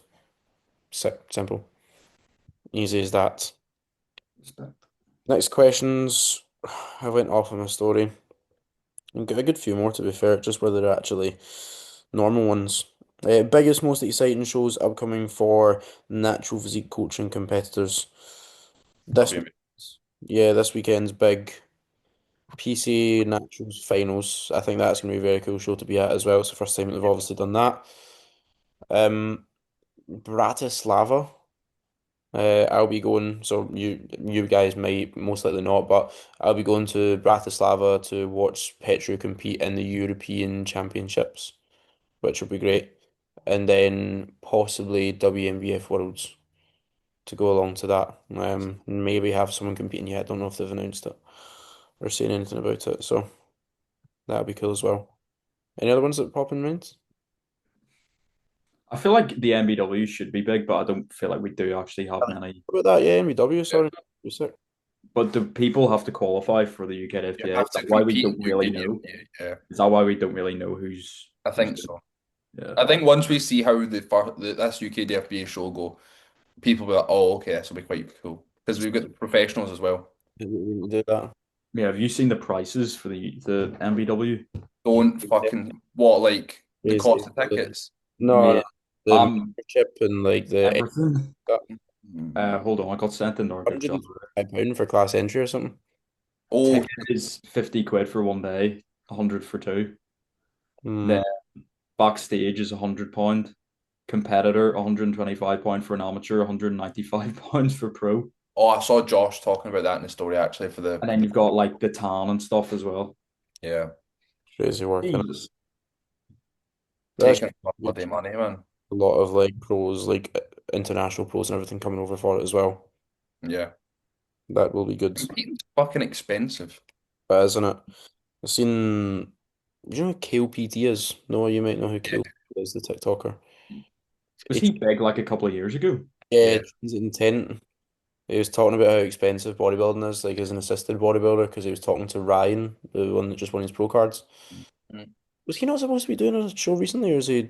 Simple, easy as that. Next questions. I went off on my story. I've got a good few more to be fair, just where they're actually normal ones. Biggest, most exciting shows upcoming for natural physique coaching competitors. That'll This, be yeah, this weekend's big PC Naturals finals. I think that's going to be a very cool show to be at as well. It's the first time they've obviously done that. Um, Bratislava. I'll be going. So you guys might most likely not, but I'll be going to Bratislava to watch Petru compete in the European Championships, which will be great. And then possibly WNBF Worlds to go along to that. Maybe have someone competing yet. I don't know if they've announced it or saying anything about it. So that'll be cool as well. Any other ones that pop in mind? I feel like the MBW should be big, but I don't feel like we do actually have What many. about that? Yeah, MW, yeah. sorry. You sick? But do people have to qualify for the UK You FTA? Is have that to why we compete in don't really UK. know? Yeah, Is that why we don't really know I who's think good? so. Yeah. I think once we see how this UK DFBA show go, people will be like, oh, okay, this will be quite cool. Because we've got the professionals as well. We do that. Yeah, have you seen the prices for the MBW? Don't fucking what like the Crazy. cost of tickets. No, Mate, the membership and like the everything. that Mm. Hold on, I got sent in our group chat. £105 for class entry or something. Oh, Ticket is 50 quid for one day, 100 for two. Hmm. Then backstage is £100. Competitor, £125 for an amateur, £195 for pro. oh, I saw Josh talking about that in the story actually for And then you've got like the tan and stuff as well. yeah, Crazy work. And Jesus. that's taking bloody money, man. a lot of like pros, like international pros and everything coming over for it as well. Yeah, That will be good. competing's fucking expensive. But isn't it? I've seen, do you know who Kale PT is? No, you might know who Yeah, Kale PT is, the TikToker. Was He, he big like a couple of years ago? yeah, yeah. he's intent. He was talking about how expensive bodybuilding is, like as an assisted bodybuilder, because he was talking to Ryan, the one that just won his pro cards. Mm. Was he not supposed to be doing a show recently, or is he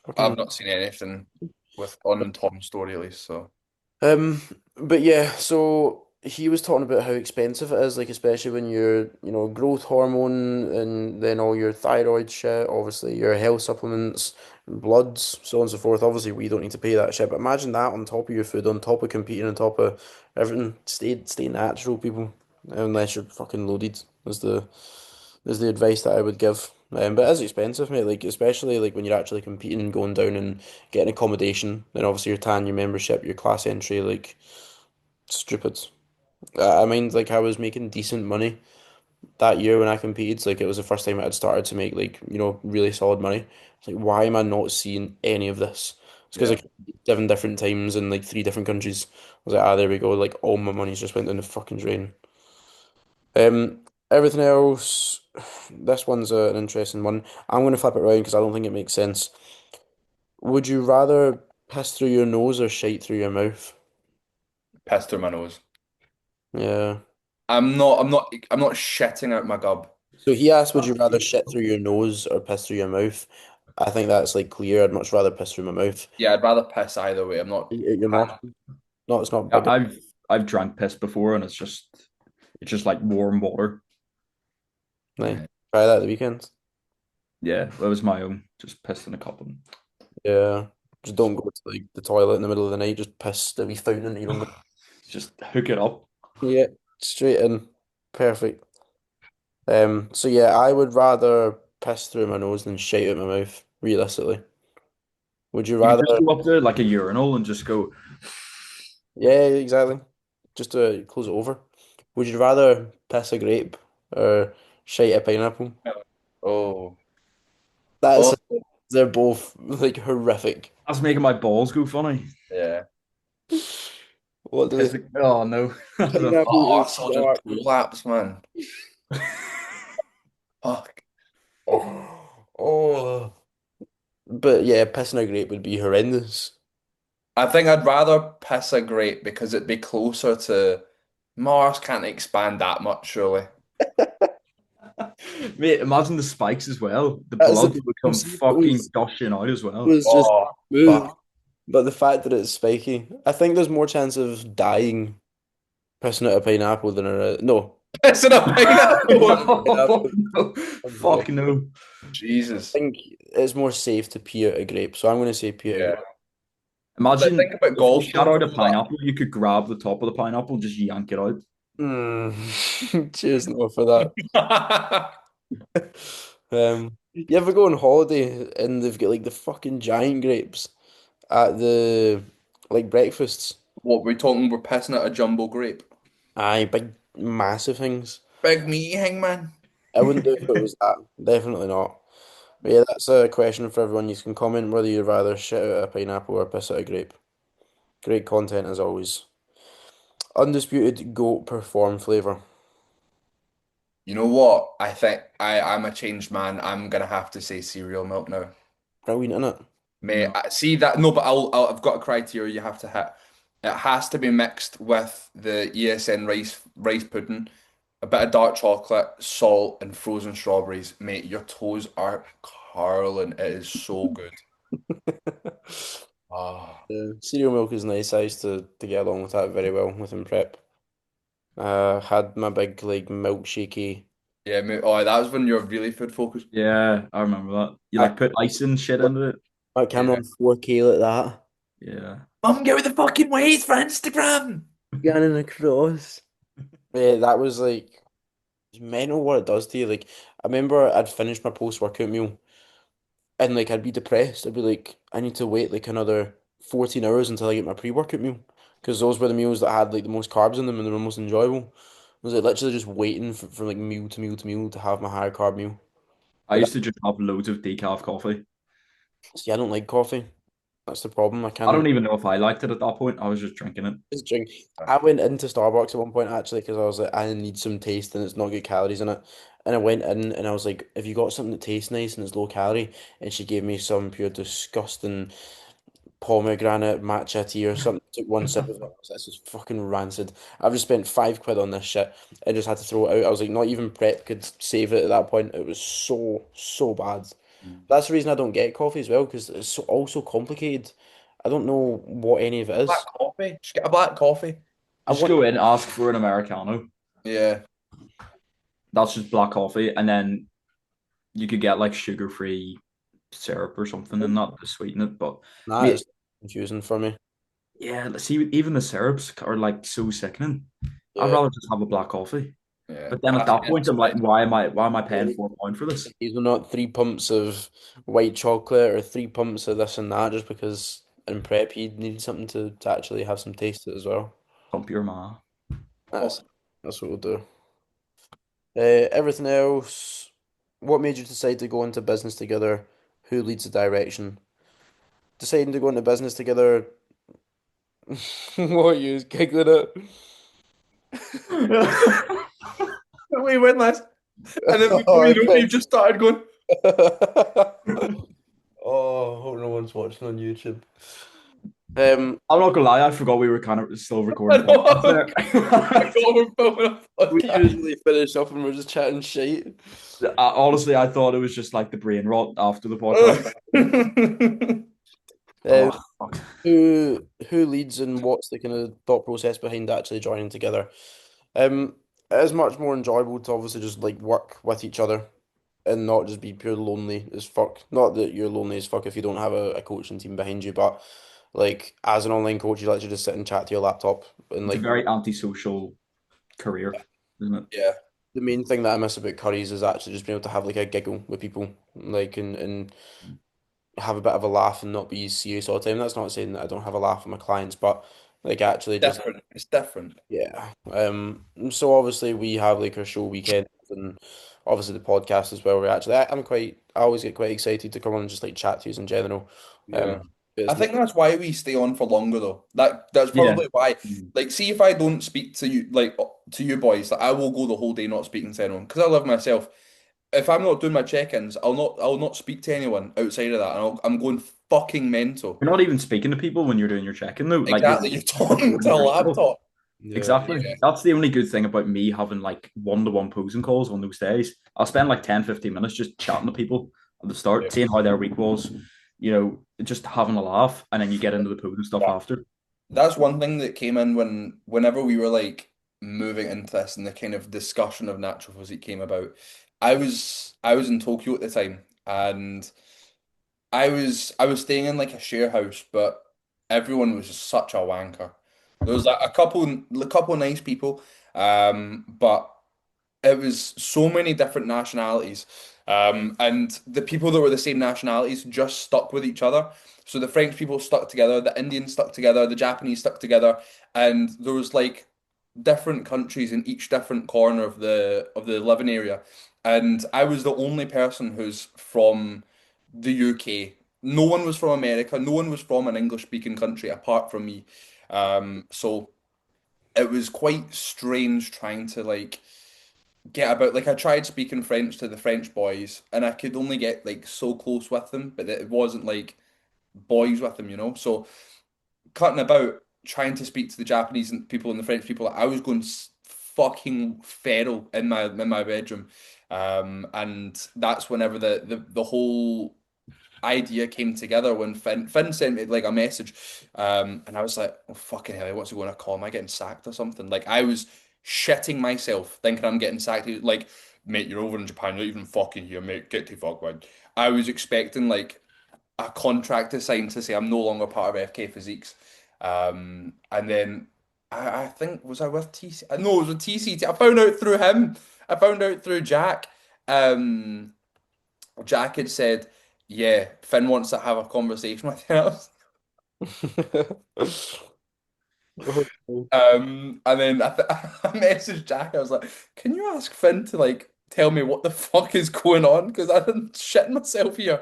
I've fucking? not seen anything with on Tom's story at least, so Um, but yeah, so he was talking about how expensive it is, like especially when you're, growth hormone and then all your thyroid shit, obviously your health supplements, bloods, so on and so forth. Obviously, we don't need to pay that shit, but imagine that on top of your food, on top of competing, on top of everything. Stay natural, people, unless you're fucking loaded. Is the advice that I would give. But it is expensive, mate. Like especially like when you're actually competing and going down and getting accommodation, then obviously your tan, your membership, your class entry, like stupid. I mean, like I was making decent money that year when I competed. Like it was the first time I had started to make like really solid money. It's like why am I not seeing any of this? It's because yeah. like 7 different times in like 3 different countries. I was like, there we go. Like all my money's just went down the fucking drain. Everything else, this one's an interesting one. I'm going to flip it around because I don't think it makes sense. Would you rather piss through your nose or shite through your mouth? Piss through my nose. Yeah. I'm not shitting out my gob. So he asked, would you rather shit through your nose or piss through your mouth? I think that's like clear. I'd much rather piss through my mouth. Yeah, I'd rather piss either way. I'm not You're not. No, it's not Yeah, big. I've drank piss before and it's just like warm water. Like, yeah. try that at the weekend. Yeah, that was my own. Just pissed in a cup and Yeah. Just don't go to like the toilet in the middle of the night. Just piss the wee fountain in your own. just hook it up. Yeah, straight in. Perfect. So yeah, I would rather piss through my nose than shite out my mouth, realistically. Would you You could rather? just go up to like a urinal and just go, Yeah, exactly. Just to close it over. Would you rather piss a grape or shite a pineapple? Oh. That's Oh, they're both like horrific. that's making my balls go funny. yeah. What do they? Oh no. I don't know. Pineapple Oh, I is saw just dark. collapse, man. Fuck. Oh, but yeah, pissing a grape would be horrendous. I think I'd rather piss a grape because it'd be closer to Mars can't expand that much, surely. Mate, imagine the spikes as well. The That's the blood would thing. come See, if it fucking gushing out as well. was just Oh, smooth, fuck. but the fact that it's spiky, I think there's more chance of dying pissing out a pineapple than no. Pissing a pineapple. Pineapple. No. Fuck no. Jesus. I think it's more safe to pee out a grape, so I'm going to say pee out a Yeah. grape. But think Imagine about if you golf shot courses. out a pineapple, you could grab the top of the pineapple, just yank it out. Cheers, no, for that. You ever go on holiday and they've got like the fucking giant grapes at the like breakfasts? What we're talking, we're pissing out a jumbo grape. Aye, big, massive things. Big meaty hangman. I wouldn't do it if it was that. Definitely not. But yeah, that's a question for everyone. You can comment whether you'd rather shit out a pineapple or piss out a grape. Great content as always. Undisputed goat perform flavor. You know what? I think I'm a changed man. I'm gonna have to say cereal milk now. Brilliant, innit? Mate, No. I see that. No, but I've got a criteria you have to hit. It has to be mixed with the ESN rice pudding, a bit of dark chocolate, salt, and frozen strawberries. Mate, your toes are curling. It is so good. Ah, Yeah, cereal milk is nice. I used to get along with that very well within prep. Had my big like milkshakey. yeah, mate. Oh, that was when you're really food focused. Yeah, I remember that. You I, like put ice and shit into it. I Yeah. came on 4K like that. Yeah. Mum, get with the fucking ways for Instagram. Gannon across. Yeah, that was like it's mental what it does to you. Like I remember I'd finished my post-workout meal and like I'd be depressed. I'd be like, I need to wait like another 14 hours until I get my pre-workout meal. Because those were the meals that had like the most carbs in them and they were most enjoyable. I was like literally just waiting for like meal to meal to meal to have my higher carb meal. I But used to just have loads of decaf coffee. see, I don't like coffee. That's the problem. I I don't can't even know if I liked it at that point. I was just drinking it. just drink. I went into Starbucks at one point actually because I was like, I need some taste and it's not good calories in it. And I went in and I was like, have you got something that tastes nice and is low calorie? And she gave me some pure disgusting pomegranate matcha tea or something. Took one sip of it. I was like, this is fucking rancid. I've just spent £5 on this shit. I just had to throw it out. I was like, not even prep could save it at that point. It was so bad. That's the reason I don't get coffee as well because it's so also complicated. I don't know what any of it Black is. coffee. Just get a black coffee. I Just want go in, ask for an Americano. Yeah. That's just black coffee. And then you could get like sugar-free syrup or something and not to sweeten it. But that mate, is confusing for me. yeah, let's see, even the syrups are like so sickening. I'd Yeah. rather just have a black coffee. Yeah. But then at that point, I'm like, why am I paying £4 for this? These are not 3 pumps of white chocolate or 3 pumps of this and that just because in prep you need something to actually have some taste to it as well. Pump your ma. That's that's what we'll do. Everything else, what made you decide to go into business together? Who leads the direction? Deciding to go into business together, what are you giggling at? We win last. And then before Oh, you know it, okay. you've just started going. Oh, hope no one's watching on YouTube. I'm not gonna lie, I forgot we were kind of still I recording know. podcasts there. I got we're filming a We podcast. usually finish up and we're just chatting shit. Honestly, I thought it was just like the brain rot after the podcast. Um, Oh, fuck. who leads and what's the kind of thought process behind actually joining together? It is much more enjoyable to obviously just like work with each other and not just be pure lonely as fuck. Not that you're lonely as fuck if you don't have a coaching team behind you, but like as an online coach, you literally just sit and chat to your laptop and It's a like very antisocial career, isn't it? Yeah, the main thing that I miss about Curry's is actually just being able to have like a giggle with people, like and have a bit of a laugh and not be serious all the time. That's not saying that I don't have a laugh with my clients, but like actually just different. It's different. yeah. So obviously we have like our show weekend and obviously the podcast as well. Where actually I always get quite excited to come on and just like chat to you in general. Yeah. I think that's why we stay on for longer though. That's Yeah. probably why. Like, see if I don't speak to you, like to you boys, like I will go the whole day not speaking to anyone because I love myself. If I'm not doing my check-ins, I'll not speak to anyone outside of that, and I'm going fucking mental. You're not even speaking to people when you're doing your check-in though. Like you're Exactly, you're talking to recording a yourself. laptop. Yeah. Exactly. That's the only good thing about me having like one-to-one posing calls on those days. I'll spend like 10, 15 minutes just chatting to people at the Yeah. start, seeing how their week was, just having a laugh, and then you get into the posing stuff after. That's one thing that came in whenever we were like moving into this and the kind of discussion of natural physique came about. I was in Tokyo at the time and I was staying in like a share house, but everyone was just such a wanker. There was like a couple of nice people, but it was so many different nationalities. And the people that were the same nationalities just stuck with each other. So the French people stuck together, the Indians stuck together, the Japanese stuck together, and there was like different countries in each different corner of the living area. And I was the only person who's from the UK. No one was from America. No one was from an English speaking country apart from me. So it was quite strange trying to like get about like I tried speaking French to the French boys and I could only get like so close with them, but it wasn't like boys with them. So cutting about trying to speak to the Japanese and people and the French people, I was going fucking feral in my bedroom. And that's whenever the whole idea came together when Finn sent me like a message, and I was like, "Oh fucking hell, what's he going to call? Am I getting sacked or something?" Like I was shitting myself thinking I'm getting sacked. He was like, "Mate, you're over in Japan. You're not even fucking here, mate. Get to fuck, man." I was expecting like a contract to sign to say I'm no longer part of FK Physiques, and then I think was I with TC? No, it was with TCT. I found out through him. I found out through Jack. Um, Jack had said, "Yeah, Finn wants to have a conversation with you." And then I messaged Jack. I was like, "Can you ask Finn to like tell me what the fuck is going on? Because I'm shitting myself here."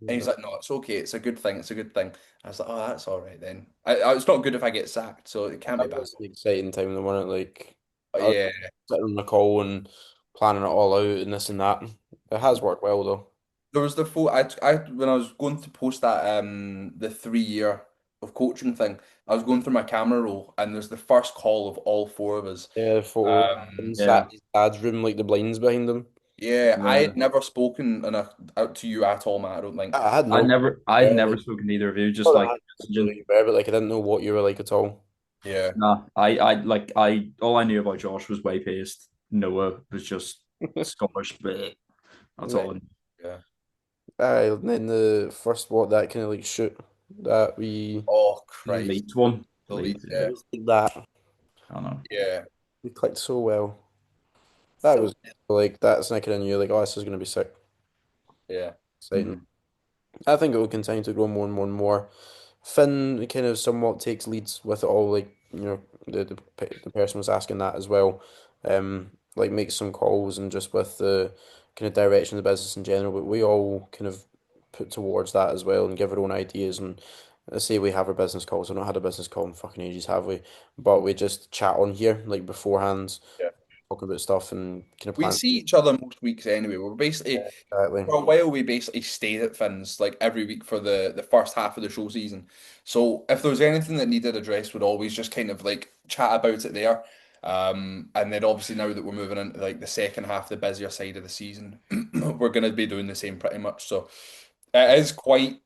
And he's Yeah. like, "No, it's okay. It's a good thing. It's a good thing." I was like, "Oh, that's all right then. It's not good if I get sacked, so it can't be That bad." was the exciting time, the one it like But I was yeah, sitting on the call and planning it all out and this and that. It has worked well though. there was the full. I when I was going to post that the 3 year of coaching thing, I was going through my camera roll, and there's the first call of all four of us. Yeah, the photo Um, inside Yeah. his dad's room, like the blinds behind him. yeah, I Yeah. had never spoken out to you at all, Matt. I don't think. I had I'd no never I'd yeah, never like spoken to either of you, just not that I like had messaging. you better, but like I didn't know what you were like at all. Yeah. Nah, I all I knew about Josh was way paced. Noah was just Scottish, but that's Right. all. Yeah. Aye, and then the first what that kind of like shoot that we Oh The Christ. Leeds one, The lead. Leeds, it Yeah. was like that. I don't know. Yeah. We clicked so well. That So was like that's like I knew like oh this is gonna be sick, yeah. exciting. Mhm. I think it will continue to grow more and more and more. Finn kind of somewhat takes leads with it all, like the person was asking that as well. Like makes some calls and just with the kind of direction of the business in general, but we all kind of put towards that as well and give our own ideas and say we have our business calls. I've not had a business call in fucking ages, have we? But we just chat on here like beforehand, Yeah. talking about stuff and kind of We plan. see each other most weeks anyway. We're basically Exactly. for a while we basically stayed at Finn's like every week for the first half of the show season. So if there was anything that needed addressed, we'd always just kind of like chat about it there. And then obviously now that we're moving into like the second half, the busier side of the season, we're gonna be doing the same pretty much. So it is quite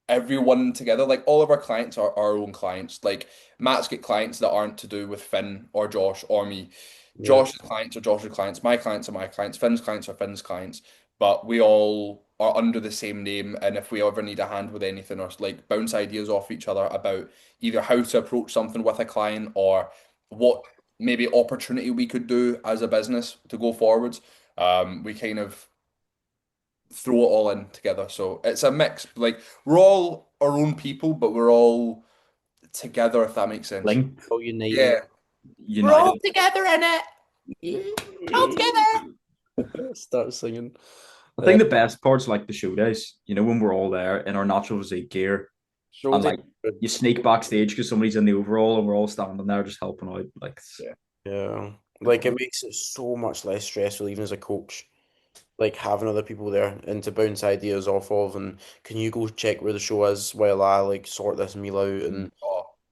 everyone together. Like all of our clients are our own clients. Like Matt's got clients that aren't to do with Finn or Josh or me. Yeah. Josh's clients are Josh's clients. My clients are my clients. Finn's clients are Finn's clients. But we all are under the same name. And if we ever need a hand with anything or like bounce ideas off each other about either how to approach something with a client or what maybe opportunity we could do as a business to go forwards, we kind of throw it all in together. So it's a mix. Like we're all our own people, but we're all together, if that makes sense. Linked, All united. Yeah. We're united. all together in it. All together. Start singing. I think the best part's like the show days. You know, when we're all there in our natural physique gear, And Shows it. like you sneak backstage because somebody's in the overall and we're all standing there just helping out. Like, Yeah. Yeah. Like it makes it so much less stressful even as a coach. Like having other people there and to bounce ideas off of and can you go check where the show is while I like sort this meal out and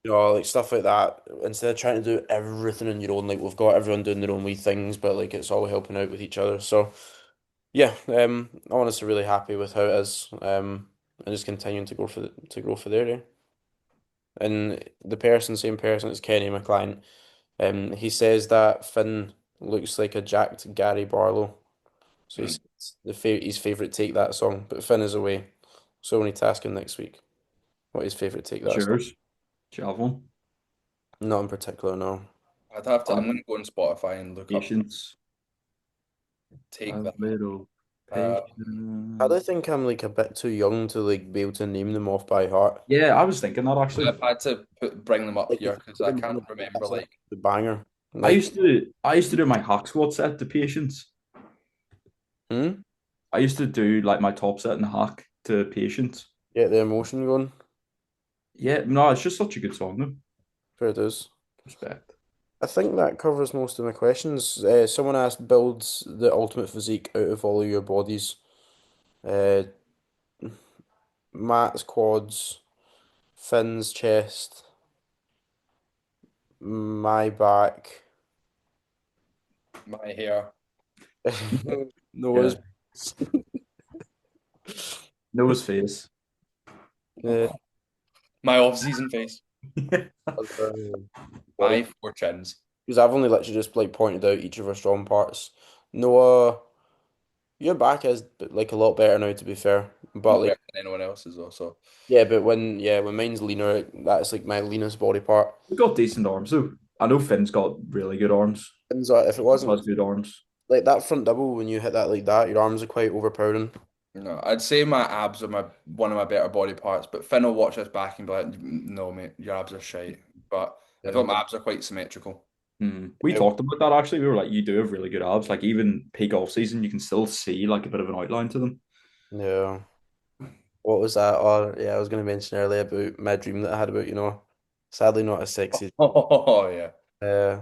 Oh, like stuff like that. Instead of trying to do everything on your own, like we've got everyone doing their own wee things, but like it's all helping out with each other. So yeah, I'm honestly really happy with how it is. And just continuing to grow for there. And same person as Kenny McLean, he says that Finn looks like a jacked Gary Barlow. So he hmm. says his favourite take that song, but Finn is away. So we need to ask him next week what his favourite take that song. cheers. Do you have one? Not in particular, no. I'd have to. I'm Um, gonna go on Spotify and look up Patience. take A that. little Uh, I do patience. think I'm like a bit too young to like be able to name them off by heart. Yeah, I was thinking that actually. I've had to bring them up Like here if because you I put them on can't the remember that's like like the banger. I Like, used to I used to do my hack squat set to patience. hmm? I used to do like my top set and hack to patience. Get the emotion going. Yeah, no, it's just such a good song though. Fair it is. Respect. I think that covers most of my questions. Someone asked, builds the ultimate physique out of all of your bodies. Uh, Matt's quads, Finn's chest, my back, my hair, Noah's. Yeah. Noah's face. uh, my off-season face, body. my four chins. Because I've only literally just like pointed out each of our strong parts. Noah, your back is like a lot better now, to be fair. But Not like, better than anyone else's though. So yeah, but when mine's leaner, that's like my leanest body part. We got decent arms though. I know Finn's got really good arms. And so if it Has wasn't good arms. like that front double when you hit that like that, your arms are quite overpowering. no, I'd say my abs are my one of my better body parts. But Finn will watch us back and be like, "No, mate, your abs are shite." But I Yeah. thought my abs are quite symmetrical. We Yeah. talked about that actually. We were like, you do have really good abs. Like even peak off season, you can still see like a bit of an outline to them. Yeah. What was that? Oh, yeah, I was going to mention earlier about my dream that I had about, sadly not as sexy. Oh yeah. Uh,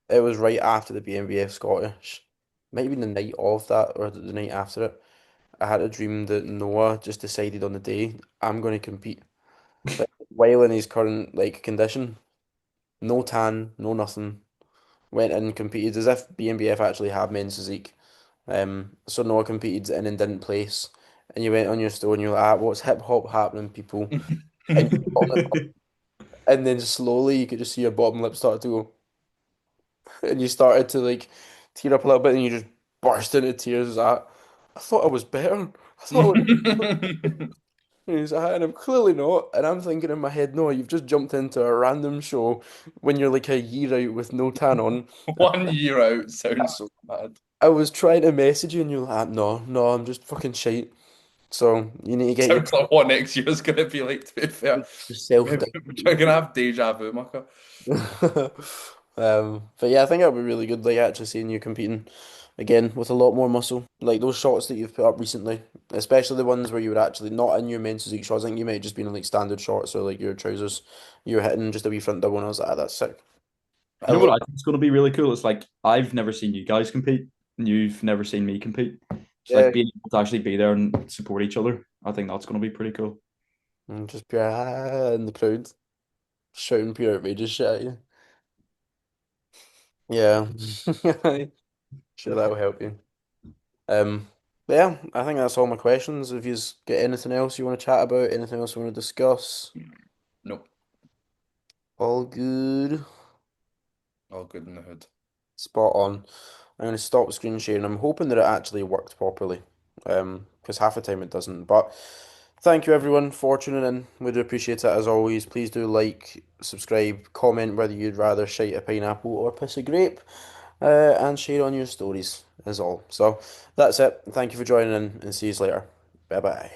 it was right after the BNBF Scottish. Might have been the night of that or the night after it. I had a dream that Noah just decided on the day, I'm going to compete. Like, while in his current like condition, no tan, no nothing. Went in, competed as if BNBF actually had men's physique. So Noah competed and then didn't place. And you went on your story and you're like, what's hip hop happening, people? And you got on it, and then slowly you could just see your bottom lip start to go, and you started to like tear up a little bit, and you just burst into tears. I thought I was better. I thought I was. And he's like, and I'm clearly not. And I'm thinking in my head, no, you've just jumped into a random show when you're like a year out with no tan on. 1 year out sounds so bad. I was trying to message you, and you're like, no, no, I'm just fucking shite. So you need to get Sounds like what next year is gonna be like, to be fair. yourself Maybe down. we're gonna have deja vu, Maka. But yeah, I think that would be really good, like actually seeing you competing again with a lot more muscle. Like those shots that you've put up recently, especially the ones where you were actually not in your men's physique shots. I think you might have just been in like standard shorts or like your trousers. You were hitting just a wee front double, and I was like, that's sick. I You know what love. I think is going to be really cool? It's like I've never seen you guys compete, and you've never seen me compete. It's Yeah, like being able to actually be there and support each other. I think that's going to be pretty cool. and just pure in the crowd, shouting pure outrageous shit at you. Yeah, sure that'll help you. But yeah, I think that's all my questions. If you get anything else you want to chat about, anything else you want to discuss, Nope, all good. all good in the hood. Spot on. I'm going to stop screen sharing. I'm hoping that it actually worked properly. Because half the time it doesn't. But thank you everyone for tuning in. We do appreciate it as always. Please do like, subscribe, comment whether you'd rather shite a pineapple or piss a grape, and share on your stories is all. So that's it. Thank you for joining in and see you later. Bye bye.